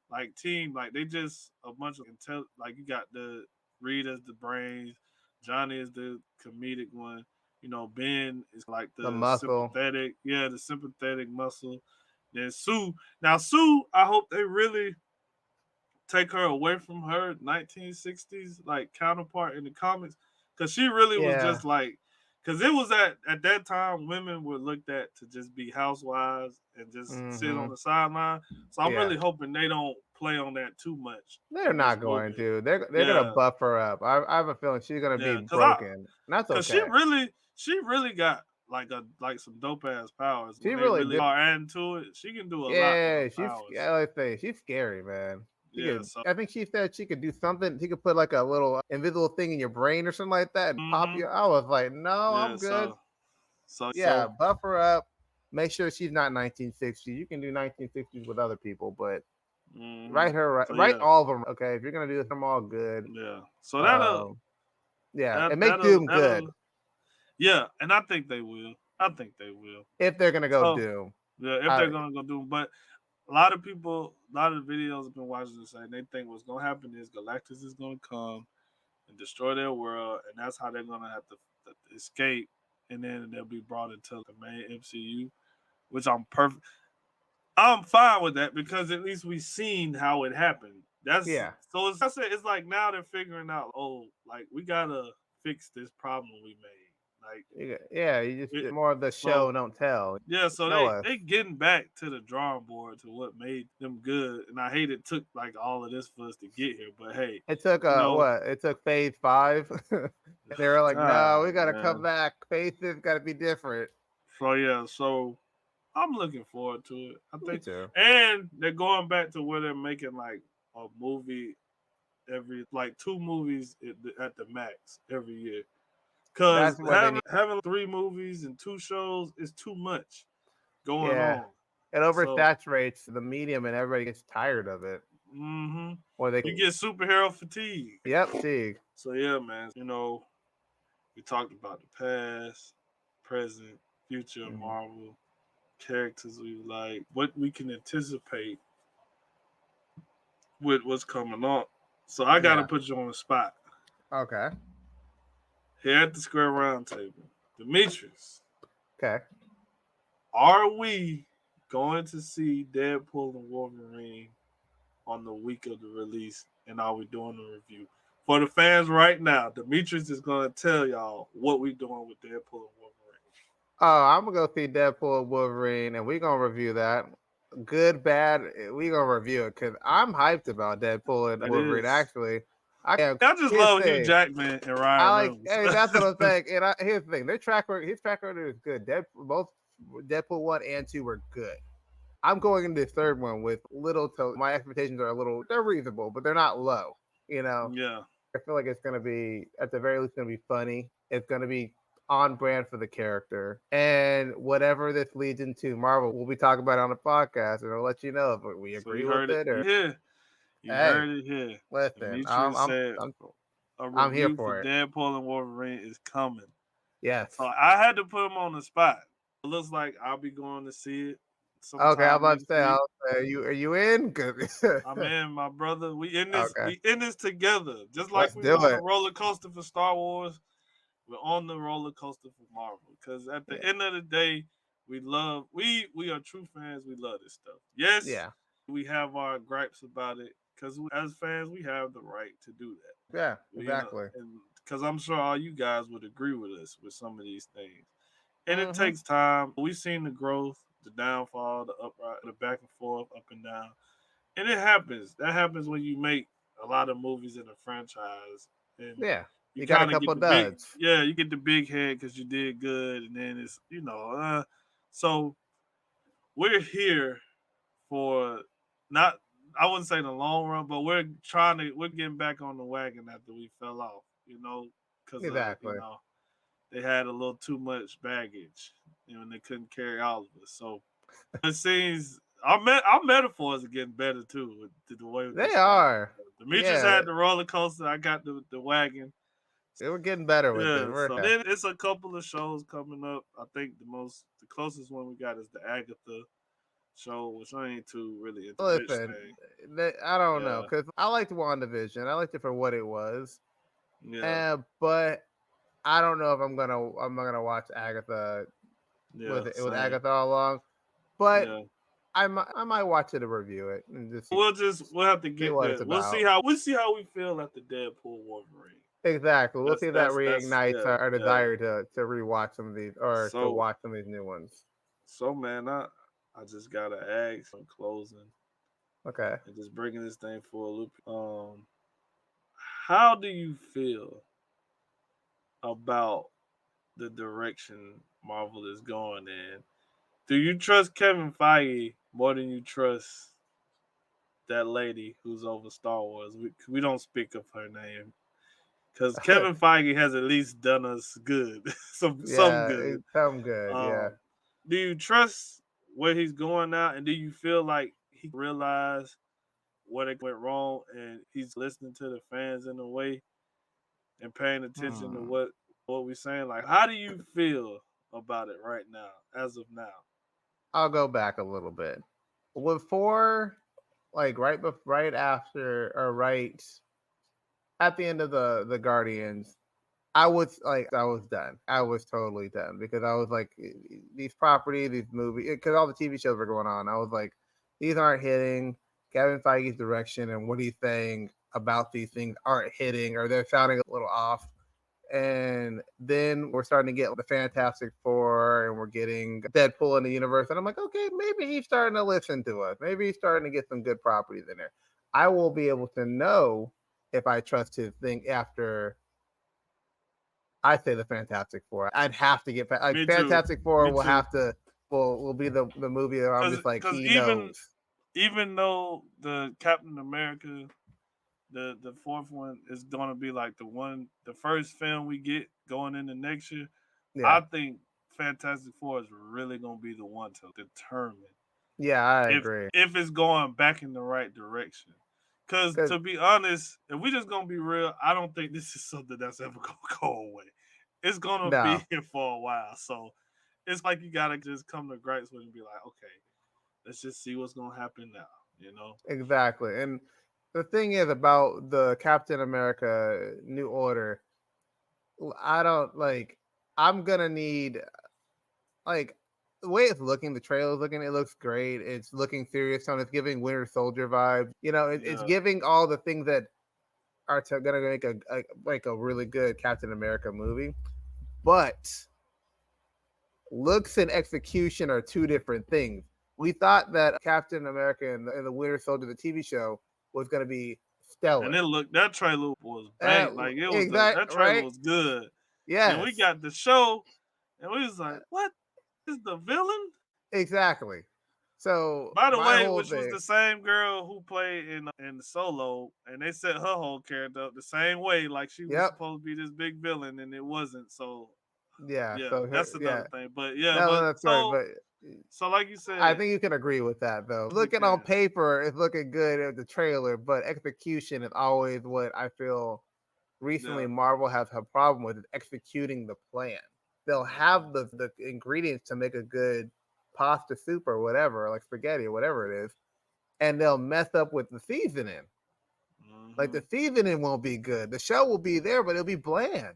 [SPEAKER 2] like team. Like they just a bunch of like you got the Reed as the brains, Johnny is the comedic one. You know, Ben is like
[SPEAKER 1] The
[SPEAKER 2] the
[SPEAKER 1] muscle.
[SPEAKER 2] sympathetic, yeah, the sympathetic muscle. Then Sue. Now Sue, I hope they really take her away from her 1960s like counterpart in the comics because she really was
[SPEAKER 1] Yeah.
[SPEAKER 2] just like because it was at that time women were looked at to just be housewives and just sit on
[SPEAKER 1] Mm-hmm.
[SPEAKER 2] the sideline. So I'm
[SPEAKER 1] Yeah.
[SPEAKER 2] really hoping they don't play on that too much
[SPEAKER 1] They're
[SPEAKER 2] in this
[SPEAKER 1] not going
[SPEAKER 2] movie.
[SPEAKER 1] to. They're gonna
[SPEAKER 2] Yeah,
[SPEAKER 1] buff her up. I have a feeling she's gonna be
[SPEAKER 2] yeah, because
[SPEAKER 1] broken. And that's
[SPEAKER 2] because
[SPEAKER 1] okay.
[SPEAKER 2] she really got like some dope ass powers when
[SPEAKER 1] She
[SPEAKER 2] they
[SPEAKER 1] really
[SPEAKER 2] really
[SPEAKER 1] do.
[SPEAKER 2] are adding to it. She can do a lot with her
[SPEAKER 1] Yeah,
[SPEAKER 2] powers.
[SPEAKER 1] I like say she's scary, man. She
[SPEAKER 2] Yeah,
[SPEAKER 1] could.
[SPEAKER 2] so
[SPEAKER 1] I think she said she could do something. She could put like a little invisible thing in your brain or something like that and pop
[SPEAKER 2] hmm
[SPEAKER 1] you. I was like, no,
[SPEAKER 2] yeah,
[SPEAKER 1] I'm good. Yeah,
[SPEAKER 2] so
[SPEAKER 1] buff her up. Make sure she's not 1960s. You can do 1960s with other people, but
[SPEAKER 2] hmm so
[SPEAKER 1] write
[SPEAKER 2] yeah.
[SPEAKER 1] all of them. Okay, if you're gonna do this, I'm all good.
[SPEAKER 2] Yeah. So
[SPEAKER 1] Um, yeah, and make
[SPEAKER 2] that'll
[SPEAKER 1] Doom good
[SPEAKER 2] yeah, and I think they will. I think they will.
[SPEAKER 1] if they're gonna go
[SPEAKER 2] So
[SPEAKER 1] Doom.
[SPEAKER 2] yeah, if
[SPEAKER 1] I
[SPEAKER 2] they're gonna go do, but a lot of people, a lot of videos have been watching this and they think what's gonna happen is Galactus is gonna come and destroy their world, and that's how they're gonna have to escape, and then they'll be brought into the main MCU, which I'm perfect. I'm fine with that because at least we've seen how it happened. That's
[SPEAKER 1] yeah.
[SPEAKER 2] so it's like now they're figuring out, oh, like we gotta fix this problem we made. Like,
[SPEAKER 1] you just
[SPEAKER 2] it,
[SPEAKER 1] more of the show,
[SPEAKER 2] so
[SPEAKER 1] don't tell.
[SPEAKER 2] yeah, so
[SPEAKER 1] Show
[SPEAKER 2] they
[SPEAKER 1] us.
[SPEAKER 2] they getting back to the drawing board to what made them good, and I hate it took like all of this for us to get here. But hey,
[SPEAKER 1] It took
[SPEAKER 2] you know,
[SPEAKER 1] what? It took phase 5, and they were like, "No, we
[SPEAKER 2] God
[SPEAKER 1] gotta come
[SPEAKER 2] man.
[SPEAKER 1] back. Phase 6 got to be different."
[SPEAKER 2] So yeah, so I'm looking forward to it. I
[SPEAKER 1] Me
[SPEAKER 2] think,
[SPEAKER 1] too.
[SPEAKER 2] and they're going back to where they're making like a movie every like 2 movies at the max every year. Cause
[SPEAKER 1] That's what they need.
[SPEAKER 2] having 3 movies and 2 shows is too much going
[SPEAKER 1] Yeah,
[SPEAKER 2] on.
[SPEAKER 1] it
[SPEAKER 2] So,
[SPEAKER 1] oversaturates the medium, and everybody gets tired of it.
[SPEAKER 2] hmm
[SPEAKER 1] Or they,
[SPEAKER 2] you get superhero fatigue.
[SPEAKER 1] yep, see,
[SPEAKER 2] So yeah, man. We talked about the past, present, future of
[SPEAKER 1] mhm.
[SPEAKER 2] Marvel, characters we like, what we can anticipate with what's coming up. So I gotta
[SPEAKER 1] Yeah,
[SPEAKER 2] put you on the spot.
[SPEAKER 1] okay,
[SPEAKER 2] Here at the Square Round Table. Demetrius,
[SPEAKER 1] okay.
[SPEAKER 2] are we going to see Deadpool and Wolverine on the week of the release? And are we doing a review? For the fans right now, Demetrius is going to tell y'all what we doing with Deadpool and Wolverine.
[SPEAKER 1] Oh, I'm gonna go see Deadpool and Wolverine, and we gonna review that. Good, bad, we gonna review it because I'm hyped about Deadpool and
[SPEAKER 2] It
[SPEAKER 1] Wolverine.
[SPEAKER 2] is.
[SPEAKER 1] Actually, I am.
[SPEAKER 2] I just
[SPEAKER 1] Here's the
[SPEAKER 2] love Hugh
[SPEAKER 1] thing.
[SPEAKER 2] Jackman and
[SPEAKER 1] I
[SPEAKER 2] Ryan
[SPEAKER 1] like.
[SPEAKER 2] Reynolds.
[SPEAKER 1] Hey, that's what I'm saying. And here's the thing. Their track record, his track record is good. Both Deadpool 1 and 2 were good. I'm going into the third one with little to my expectations are a little. They're reasonable, but they're not low. You know,
[SPEAKER 2] Yeah.
[SPEAKER 1] I feel like it's gonna be at the very least gonna be funny. It's gonna be on brand for the character, and whatever this leads into, Marvel, we'll be talking about it on the podcast, and I'll let you know if we
[SPEAKER 2] So
[SPEAKER 1] agree
[SPEAKER 2] you
[SPEAKER 1] with
[SPEAKER 2] heard it
[SPEAKER 1] it or
[SPEAKER 2] here. You
[SPEAKER 1] hey,
[SPEAKER 2] heard it here.
[SPEAKER 1] listen,
[SPEAKER 2] Demetrius said
[SPEAKER 1] I'm
[SPEAKER 2] a
[SPEAKER 1] I'm here
[SPEAKER 2] review for
[SPEAKER 1] for it.
[SPEAKER 2] Deadpool and Wolverine is coming. So
[SPEAKER 1] Yes.
[SPEAKER 2] I had to put him on the spot. It looks like I'll be going to see it
[SPEAKER 1] Okay, I'm
[SPEAKER 2] sometime
[SPEAKER 1] about to
[SPEAKER 2] next
[SPEAKER 1] say,
[SPEAKER 2] week.
[SPEAKER 1] are you in? 'Cause-
[SPEAKER 2] I'm in, my brother. We in this.
[SPEAKER 1] okay,
[SPEAKER 2] We in this together. Just like
[SPEAKER 1] let's
[SPEAKER 2] we were
[SPEAKER 1] do
[SPEAKER 2] on the
[SPEAKER 1] it.
[SPEAKER 2] roller coaster for Star Wars, we're on the roller coaster for Marvel. Because at the
[SPEAKER 1] Yeah,
[SPEAKER 2] end of the day, we are true fans. We love this stuff. Yes,
[SPEAKER 1] yeah,
[SPEAKER 2] we have our gripes about it. Because as fans, we have the right to do that.
[SPEAKER 1] yeah,
[SPEAKER 2] You know,
[SPEAKER 1] exactly.
[SPEAKER 2] and because I'm sure all you guys would agree with us with some of these things. And it
[SPEAKER 1] Mm-hmm.
[SPEAKER 2] takes time. We've seen the growth, the downfall, the upright, the back and forth, up and down, and it happens. That happens when you make a lot of movies in a franchise, and
[SPEAKER 1] Yeah,
[SPEAKER 2] you
[SPEAKER 1] you got a
[SPEAKER 2] kind of
[SPEAKER 1] couple
[SPEAKER 2] get the big,
[SPEAKER 1] duds.
[SPEAKER 2] yeah, you get the big head because you did good, and then it's so we're here for not. I wouldn't say the long run, but we're getting back on the wagon after we fell off, because
[SPEAKER 1] Exactly.
[SPEAKER 2] they had a little too much baggage, and they couldn't carry all of us. So it seems our metaphors are getting better too with the way
[SPEAKER 1] They
[SPEAKER 2] this got.
[SPEAKER 1] are.
[SPEAKER 2] Demetrius
[SPEAKER 1] Yeah,
[SPEAKER 2] had the roller coaster. I got the wagon.
[SPEAKER 1] we're getting better with it.
[SPEAKER 2] Yeah. So then it's a couple of shows coming up. I think the closest one we got is the Agatha show, which I ain't too really into witch
[SPEAKER 1] Listen,
[SPEAKER 2] thing.
[SPEAKER 1] I don't know
[SPEAKER 2] Yeah.
[SPEAKER 1] because I liked WandaVision. I liked it for what it was,
[SPEAKER 2] Yeah.
[SPEAKER 1] but I don't know if I'm gonna watch Agatha
[SPEAKER 2] Yeah.
[SPEAKER 1] with
[SPEAKER 2] Same.
[SPEAKER 1] Agatha all along. But
[SPEAKER 2] Yeah.
[SPEAKER 1] I might watch it to review it and just
[SPEAKER 2] We'll have to
[SPEAKER 1] see
[SPEAKER 2] get
[SPEAKER 1] what it's
[SPEAKER 2] there.
[SPEAKER 1] about.
[SPEAKER 2] We'll see how we feel at the Deadpool Wolverine.
[SPEAKER 1] Exactly. We'll see if that
[SPEAKER 2] That's
[SPEAKER 1] reignites our
[SPEAKER 2] yeah.
[SPEAKER 1] desire to rewatch some of these or to
[SPEAKER 2] So
[SPEAKER 1] watch some of these new ones.
[SPEAKER 2] man, I just gotta ask in closing
[SPEAKER 1] Okay.
[SPEAKER 2] and just bringing this thing for a loop. How do you feel about the direction Marvel is going in? Do you trust Kevin Feige more than you trust that lady who's over Star Wars? We don't speak of her name because Kevin Feige has at least done us good, some
[SPEAKER 1] Yeah,
[SPEAKER 2] good.
[SPEAKER 1] it sounds good. Yeah.
[SPEAKER 2] Um, do you trust where he's going now, and do you feel like he realized what it went wrong, and he's listening to the fans in a way and paying attention to
[SPEAKER 1] Hmm.
[SPEAKER 2] what we're saying? Like, how do you feel about it right now, as of now?
[SPEAKER 1] I'll go back a little bit. Before, like right after or right at the end of the Guardians, I was done. I was totally done because I was like these properties, these movies, because all the TV shows were going on. I was like, these aren't hitting. Kevin Feige's direction and what he's saying about these things aren't hitting, or they're sounding a little off. And then we're starting to get the Fantastic Four, and we're getting Deadpool in the universe. And I'm like, okay, maybe he's starting to listen to us. Maybe he's starting to get some good properties in there. I will be able to know if I trust his thing after I say the Fantastic Four. I'd have to get like
[SPEAKER 2] Me too.
[SPEAKER 1] Fantastic Four
[SPEAKER 2] Me
[SPEAKER 1] will
[SPEAKER 2] too.
[SPEAKER 1] have to will be the movie where I'm just like, he knows.
[SPEAKER 2] Even though the Captain America, the fourth one is gonna be like the first film we get going into next year, I
[SPEAKER 1] Yeah,
[SPEAKER 2] think Fantastic Four is really gonna be the one to determine
[SPEAKER 1] yeah, I agree.
[SPEAKER 2] if it's going back in the right direction. Because
[SPEAKER 1] Because
[SPEAKER 2] to be honest, if we just gonna be real, I don't think this is something that's ever gonna go away. It's gonna be
[SPEAKER 1] no,
[SPEAKER 2] here for a while, so it's like you gotta just come to grips with it and be like, okay, let's just see what's gonna happen now. You know?
[SPEAKER 1] exactly. And the thing is about the Captain America New Order, I don't like. I'm gonna need like the way it's looking, the trailer's looking, it looks great. It's looking serious on. It's giving Winter Soldier vibes. It's
[SPEAKER 2] Yeah.
[SPEAKER 1] giving all the things that are gonna make a really good Captain America movie. But looks and execution are two different things. We thought that Captain America and the Winter Soldier, the TV show, was gonna be
[SPEAKER 2] And
[SPEAKER 1] stellar.
[SPEAKER 2] it looked that trailer was bang, like it was that trailer
[SPEAKER 1] Right?
[SPEAKER 2] was good. Then we
[SPEAKER 1] Yes,
[SPEAKER 2] got the show, and we was like, what is the villain?
[SPEAKER 1] exactly. So
[SPEAKER 2] By the
[SPEAKER 1] my
[SPEAKER 2] way,
[SPEAKER 1] whole
[SPEAKER 2] which was
[SPEAKER 1] thing,
[SPEAKER 2] the same girl who played in Solo, and they set her whole character up the same way, like she was
[SPEAKER 1] yep,
[SPEAKER 2] supposed to be this big villain, and it wasn't. So
[SPEAKER 1] yeah.
[SPEAKER 2] yeah,
[SPEAKER 1] So
[SPEAKER 2] that's
[SPEAKER 1] yeah,
[SPEAKER 2] another thing. But yeah,
[SPEAKER 1] no,
[SPEAKER 2] but
[SPEAKER 1] that's right. But
[SPEAKER 2] so like you
[SPEAKER 1] I
[SPEAKER 2] said,
[SPEAKER 1] think you can agree with that, though.
[SPEAKER 2] we
[SPEAKER 1] Looking on
[SPEAKER 2] can.
[SPEAKER 1] paper, it's looking good at the trailer, but execution is always what I feel recently
[SPEAKER 2] Yeah.
[SPEAKER 1] Marvel has a problem with, is executing the plan. They'll have the ingredients to make a good pasta soup or whatever, like spaghetti or whatever it is, and they'll mess up with the seasoning. Like
[SPEAKER 2] Mm-hmm.
[SPEAKER 1] the seasoning won't be good. The show will be there, but it'll be bland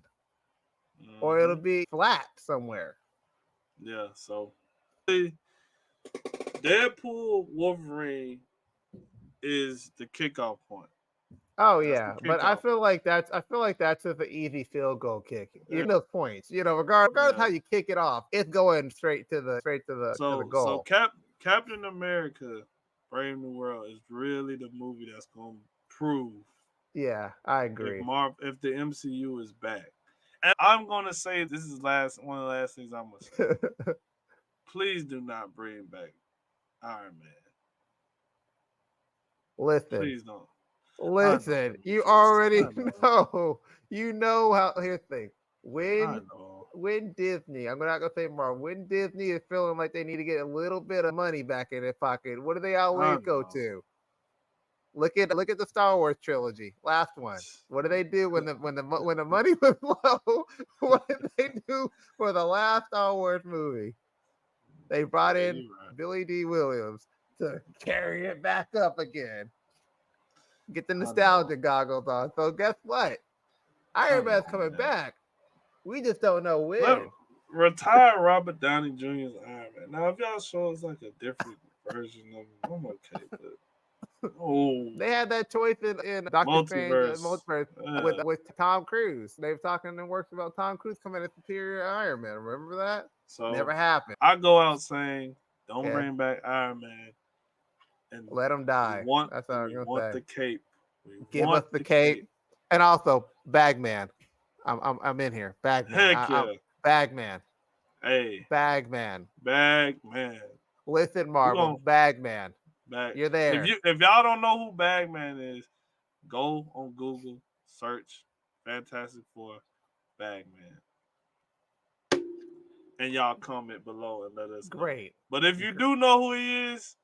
[SPEAKER 1] or it'll
[SPEAKER 2] Mm-hmm.
[SPEAKER 1] be flat somewhere.
[SPEAKER 2] Yeah. So Deadpool Wolverine is the kickoff point.
[SPEAKER 1] Oh
[SPEAKER 2] That's the
[SPEAKER 1] yeah, but I
[SPEAKER 2] kickoff.
[SPEAKER 1] feel like that's just an easy field goal kick.
[SPEAKER 2] Yeah.
[SPEAKER 1] Those points, regardless
[SPEAKER 2] Yeah.
[SPEAKER 1] how you kick it off, it's going straight to the
[SPEAKER 2] So
[SPEAKER 1] goal.
[SPEAKER 2] Captain America, Brave New World is really the movie that's gonna prove
[SPEAKER 1] Yeah, I agree.
[SPEAKER 2] if the MCU is back. And I'm gonna say this is one of the last things I'm gonna say. Please do not bring back Iron Man.
[SPEAKER 1] listen,
[SPEAKER 2] Please don't. I know,
[SPEAKER 1] listen. You
[SPEAKER 2] Demetrius.
[SPEAKER 1] already
[SPEAKER 2] I know.
[SPEAKER 1] know. You know how. Here's the thing.
[SPEAKER 2] I
[SPEAKER 1] When
[SPEAKER 2] know.
[SPEAKER 1] when Disney, I'm not gonna say Marvel. When Disney is feeling like they need to get a little bit of money back in their pocket, what do they
[SPEAKER 2] I
[SPEAKER 1] always go
[SPEAKER 2] know.
[SPEAKER 1] to? Look at the Star Wars trilogy, last one. What do they do when the money was low? What did they do for the last Star Wars movie? They brought
[SPEAKER 2] Yeah,
[SPEAKER 1] in
[SPEAKER 2] you're right.
[SPEAKER 1] Billy D. Williams to carry it back up again. Get the
[SPEAKER 2] I know.
[SPEAKER 1] nostalgia goggles on. So guess what?
[SPEAKER 2] I
[SPEAKER 1] Iron Man's
[SPEAKER 2] know,
[SPEAKER 1] coming
[SPEAKER 2] man.
[SPEAKER 1] back. We just don't know
[SPEAKER 2] Let
[SPEAKER 1] when.
[SPEAKER 2] retire Robert Downey Jr.'s Iron Man. Now, if y'all show us like a different version of him, I'm okay. But
[SPEAKER 1] They had that choice in Doctor Strange
[SPEAKER 2] multiverse.
[SPEAKER 1] multiverse
[SPEAKER 2] Yeah.
[SPEAKER 1] with Tom Cruise. They were talking in works about Tom Cruise coming as superior Iron Man. Remember that?
[SPEAKER 2] So
[SPEAKER 1] Never happened.
[SPEAKER 2] I go out saying, don't
[SPEAKER 1] Yeah,
[SPEAKER 2] bring back Iron Man, and
[SPEAKER 1] let him die. That's all I'm
[SPEAKER 2] we
[SPEAKER 1] gonna
[SPEAKER 2] want
[SPEAKER 1] say.
[SPEAKER 2] the cape. We
[SPEAKER 1] Give
[SPEAKER 2] want
[SPEAKER 1] us the
[SPEAKER 2] the
[SPEAKER 1] cape,
[SPEAKER 2] cape.
[SPEAKER 1] and also Bagman. I'm in here. Bagman.
[SPEAKER 2] Heck
[SPEAKER 1] I'm
[SPEAKER 2] yeah.
[SPEAKER 1] Bagman.
[SPEAKER 2] Hey,
[SPEAKER 1] Bagman.
[SPEAKER 2] Bag Man.
[SPEAKER 1] Listen,
[SPEAKER 2] We're
[SPEAKER 1] Marvel.
[SPEAKER 2] gonna
[SPEAKER 1] Bagman.
[SPEAKER 2] bag.
[SPEAKER 1] You're there.
[SPEAKER 2] If y'all don't know who Bagman is, go on Google, search Fantastic Four Bagman, and y'all comment below and let us know.
[SPEAKER 1] Great.
[SPEAKER 2] But if you do know who he is,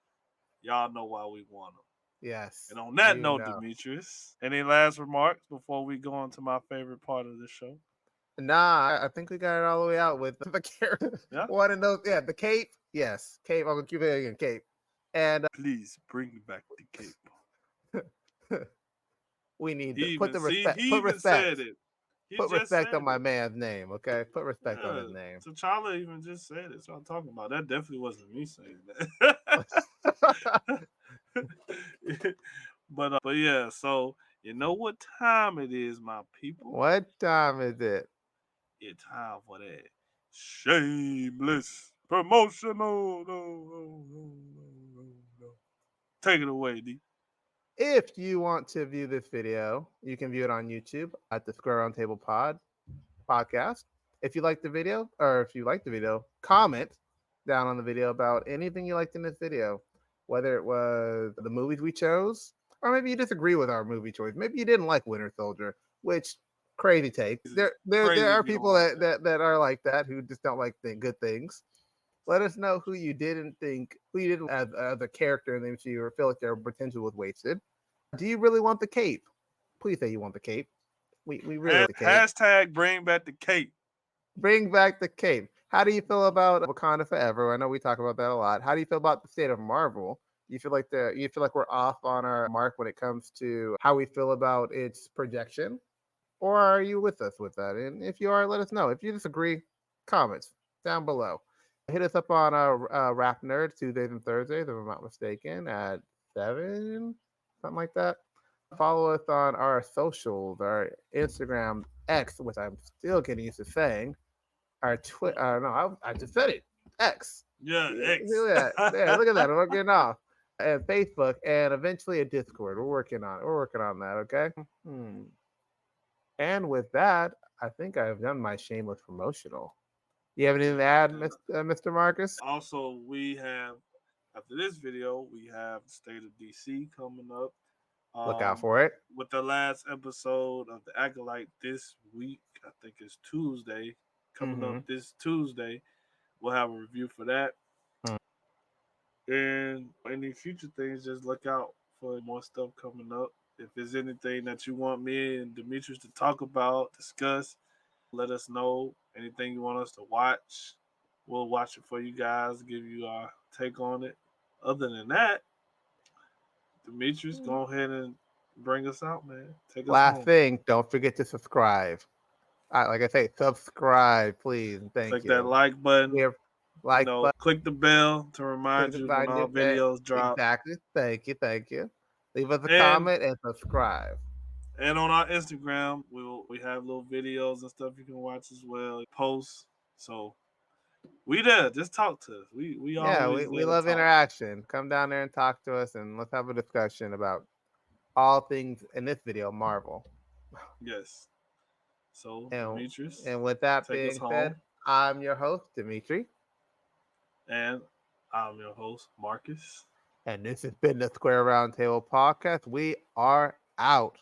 [SPEAKER 2] y'all know why we want him.
[SPEAKER 1] Yes.
[SPEAKER 2] And on that
[SPEAKER 1] You
[SPEAKER 2] note,
[SPEAKER 1] know.
[SPEAKER 2] Demetrius, any last remarks before we go on to my favorite part of the show?
[SPEAKER 1] Nah, I think we got it all the way out with the character.
[SPEAKER 2] Yeah.
[SPEAKER 1] One of those, yeah, the cape. Yes, cape. I'm gonna keep it again, cape. And
[SPEAKER 2] Please bring back the cape.
[SPEAKER 1] we need
[SPEAKER 2] He
[SPEAKER 1] to put
[SPEAKER 2] even
[SPEAKER 1] the
[SPEAKER 2] see
[SPEAKER 1] respect.
[SPEAKER 2] he
[SPEAKER 1] Put
[SPEAKER 2] even
[SPEAKER 1] respect.
[SPEAKER 2] said it. He
[SPEAKER 1] Put
[SPEAKER 2] just
[SPEAKER 1] respect
[SPEAKER 2] said
[SPEAKER 1] on my
[SPEAKER 2] it.
[SPEAKER 1] man's name. Okay, put respect on
[SPEAKER 2] Yeah.
[SPEAKER 1] his name.
[SPEAKER 2] T'Challa even just said it. So I'm talking about. That definitely wasn't me saying that. But yeah, so you know what time it is, my people.
[SPEAKER 1] What time is it?
[SPEAKER 2] it's time for that shameless promotional. No. Take it away, D.
[SPEAKER 1] If you want to view this video, you can view it on YouTube at the Square Roundtable podcast. If you like the video, comment down on the video about anything you liked in this video, whether it was the movies we chose, or maybe you disagree with our movie choice. Maybe you didn't like Winter Soldier, which crazy take. There
[SPEAKER 2] Crazy
[SPEAKER 1] are
[SPEAKER 2] if you don't
[SPEAKER 1] people
[SPEAKER 2] like
[SPEAKER 1] that are like that who just don't like good things. Let us know who you didn't as a character in the MCU or feel like their potential was wasted. Do you really want the cape? Please say you want the cape. We really want the cape.
[SPEAKER 2] Hashtag bring back the cape.
[SPEAKER 1] Bring back the cape. How do you feel about Wakanda Forever? I know we talk about that a lot. How do you feel about the state of Marvel? You feel like we're off on our mark when it comes to how we feel about its projection, or are you with us with that? And if you are, let us know. If you disagree, comments down below. Hit us up on Rap Nerd Tuesdays and Thursdays, if I'm not mistaken, at 7, something like that. Follow us on our socials, our Instagram, X, which I'm still getting used to saying. Our Twitter, no, I just said it. X.
[SPEAKER 2] Yeah, X.
[SPEAKER 1] Look at that. There, look at that. We're getting off. And Facebook, and eventually a Discord. We're working on it. We're working on that. Okay. And with that, I think I've done my shameless promotional. You have anything to add, Mr. Marcus?
[SPEAKER 2] Also, we have after this video, we have State of DC coming up.
[SPEAKER 1] Look out for it.
[SPEAKER 2] With the last episode of the Acolyte this week, I think it's Tuesday. Coming up this Tuesday, we'll have a review for that. And any future things, just look out for more stuff coming up. If there's anything that you want me and Dmitri to talk about, discuss, let us know. Anything you want us to watch, we'll watch it for you guys, give you our take on it. Other than that, Demetrius, go ahead and bring us out, man. Take us
[SPEAKER 1] Last
[SPEAKER 2] home.
[SPEAKER 1] thing, don't forget to subscribe. Like I say, subscribe, please. Thank
[SPEAKER 2] Click
[SPEAKER 1] you.
[SPEAKER 2] that like button.
[SPEAKER 1] Button.
[SPEAKER 2] Click the bell to remind you when our videos drop.
[SPEAKER 1] Exactly. Thank you. Leave us a comment and subscribe.
[SPEAKER 2] And on our Instagram, we have little videos and stuff you can watch as well. Posts. So we there. Just talk to us. We
[SPEAKER 1] love interaction. Come down there and talk to us, and let's have a discussion about all things in this video, Marvel.
[SPEAKER 2] Yes. So,
[SPEAKER 1] Demetrius. And with that being said, I'm your host, Dmitri.
[SPEAKER 2] And I'm your host, Marcus.
[SPEAKER 1] And this has been the Square Roundtable Podcast. We are out.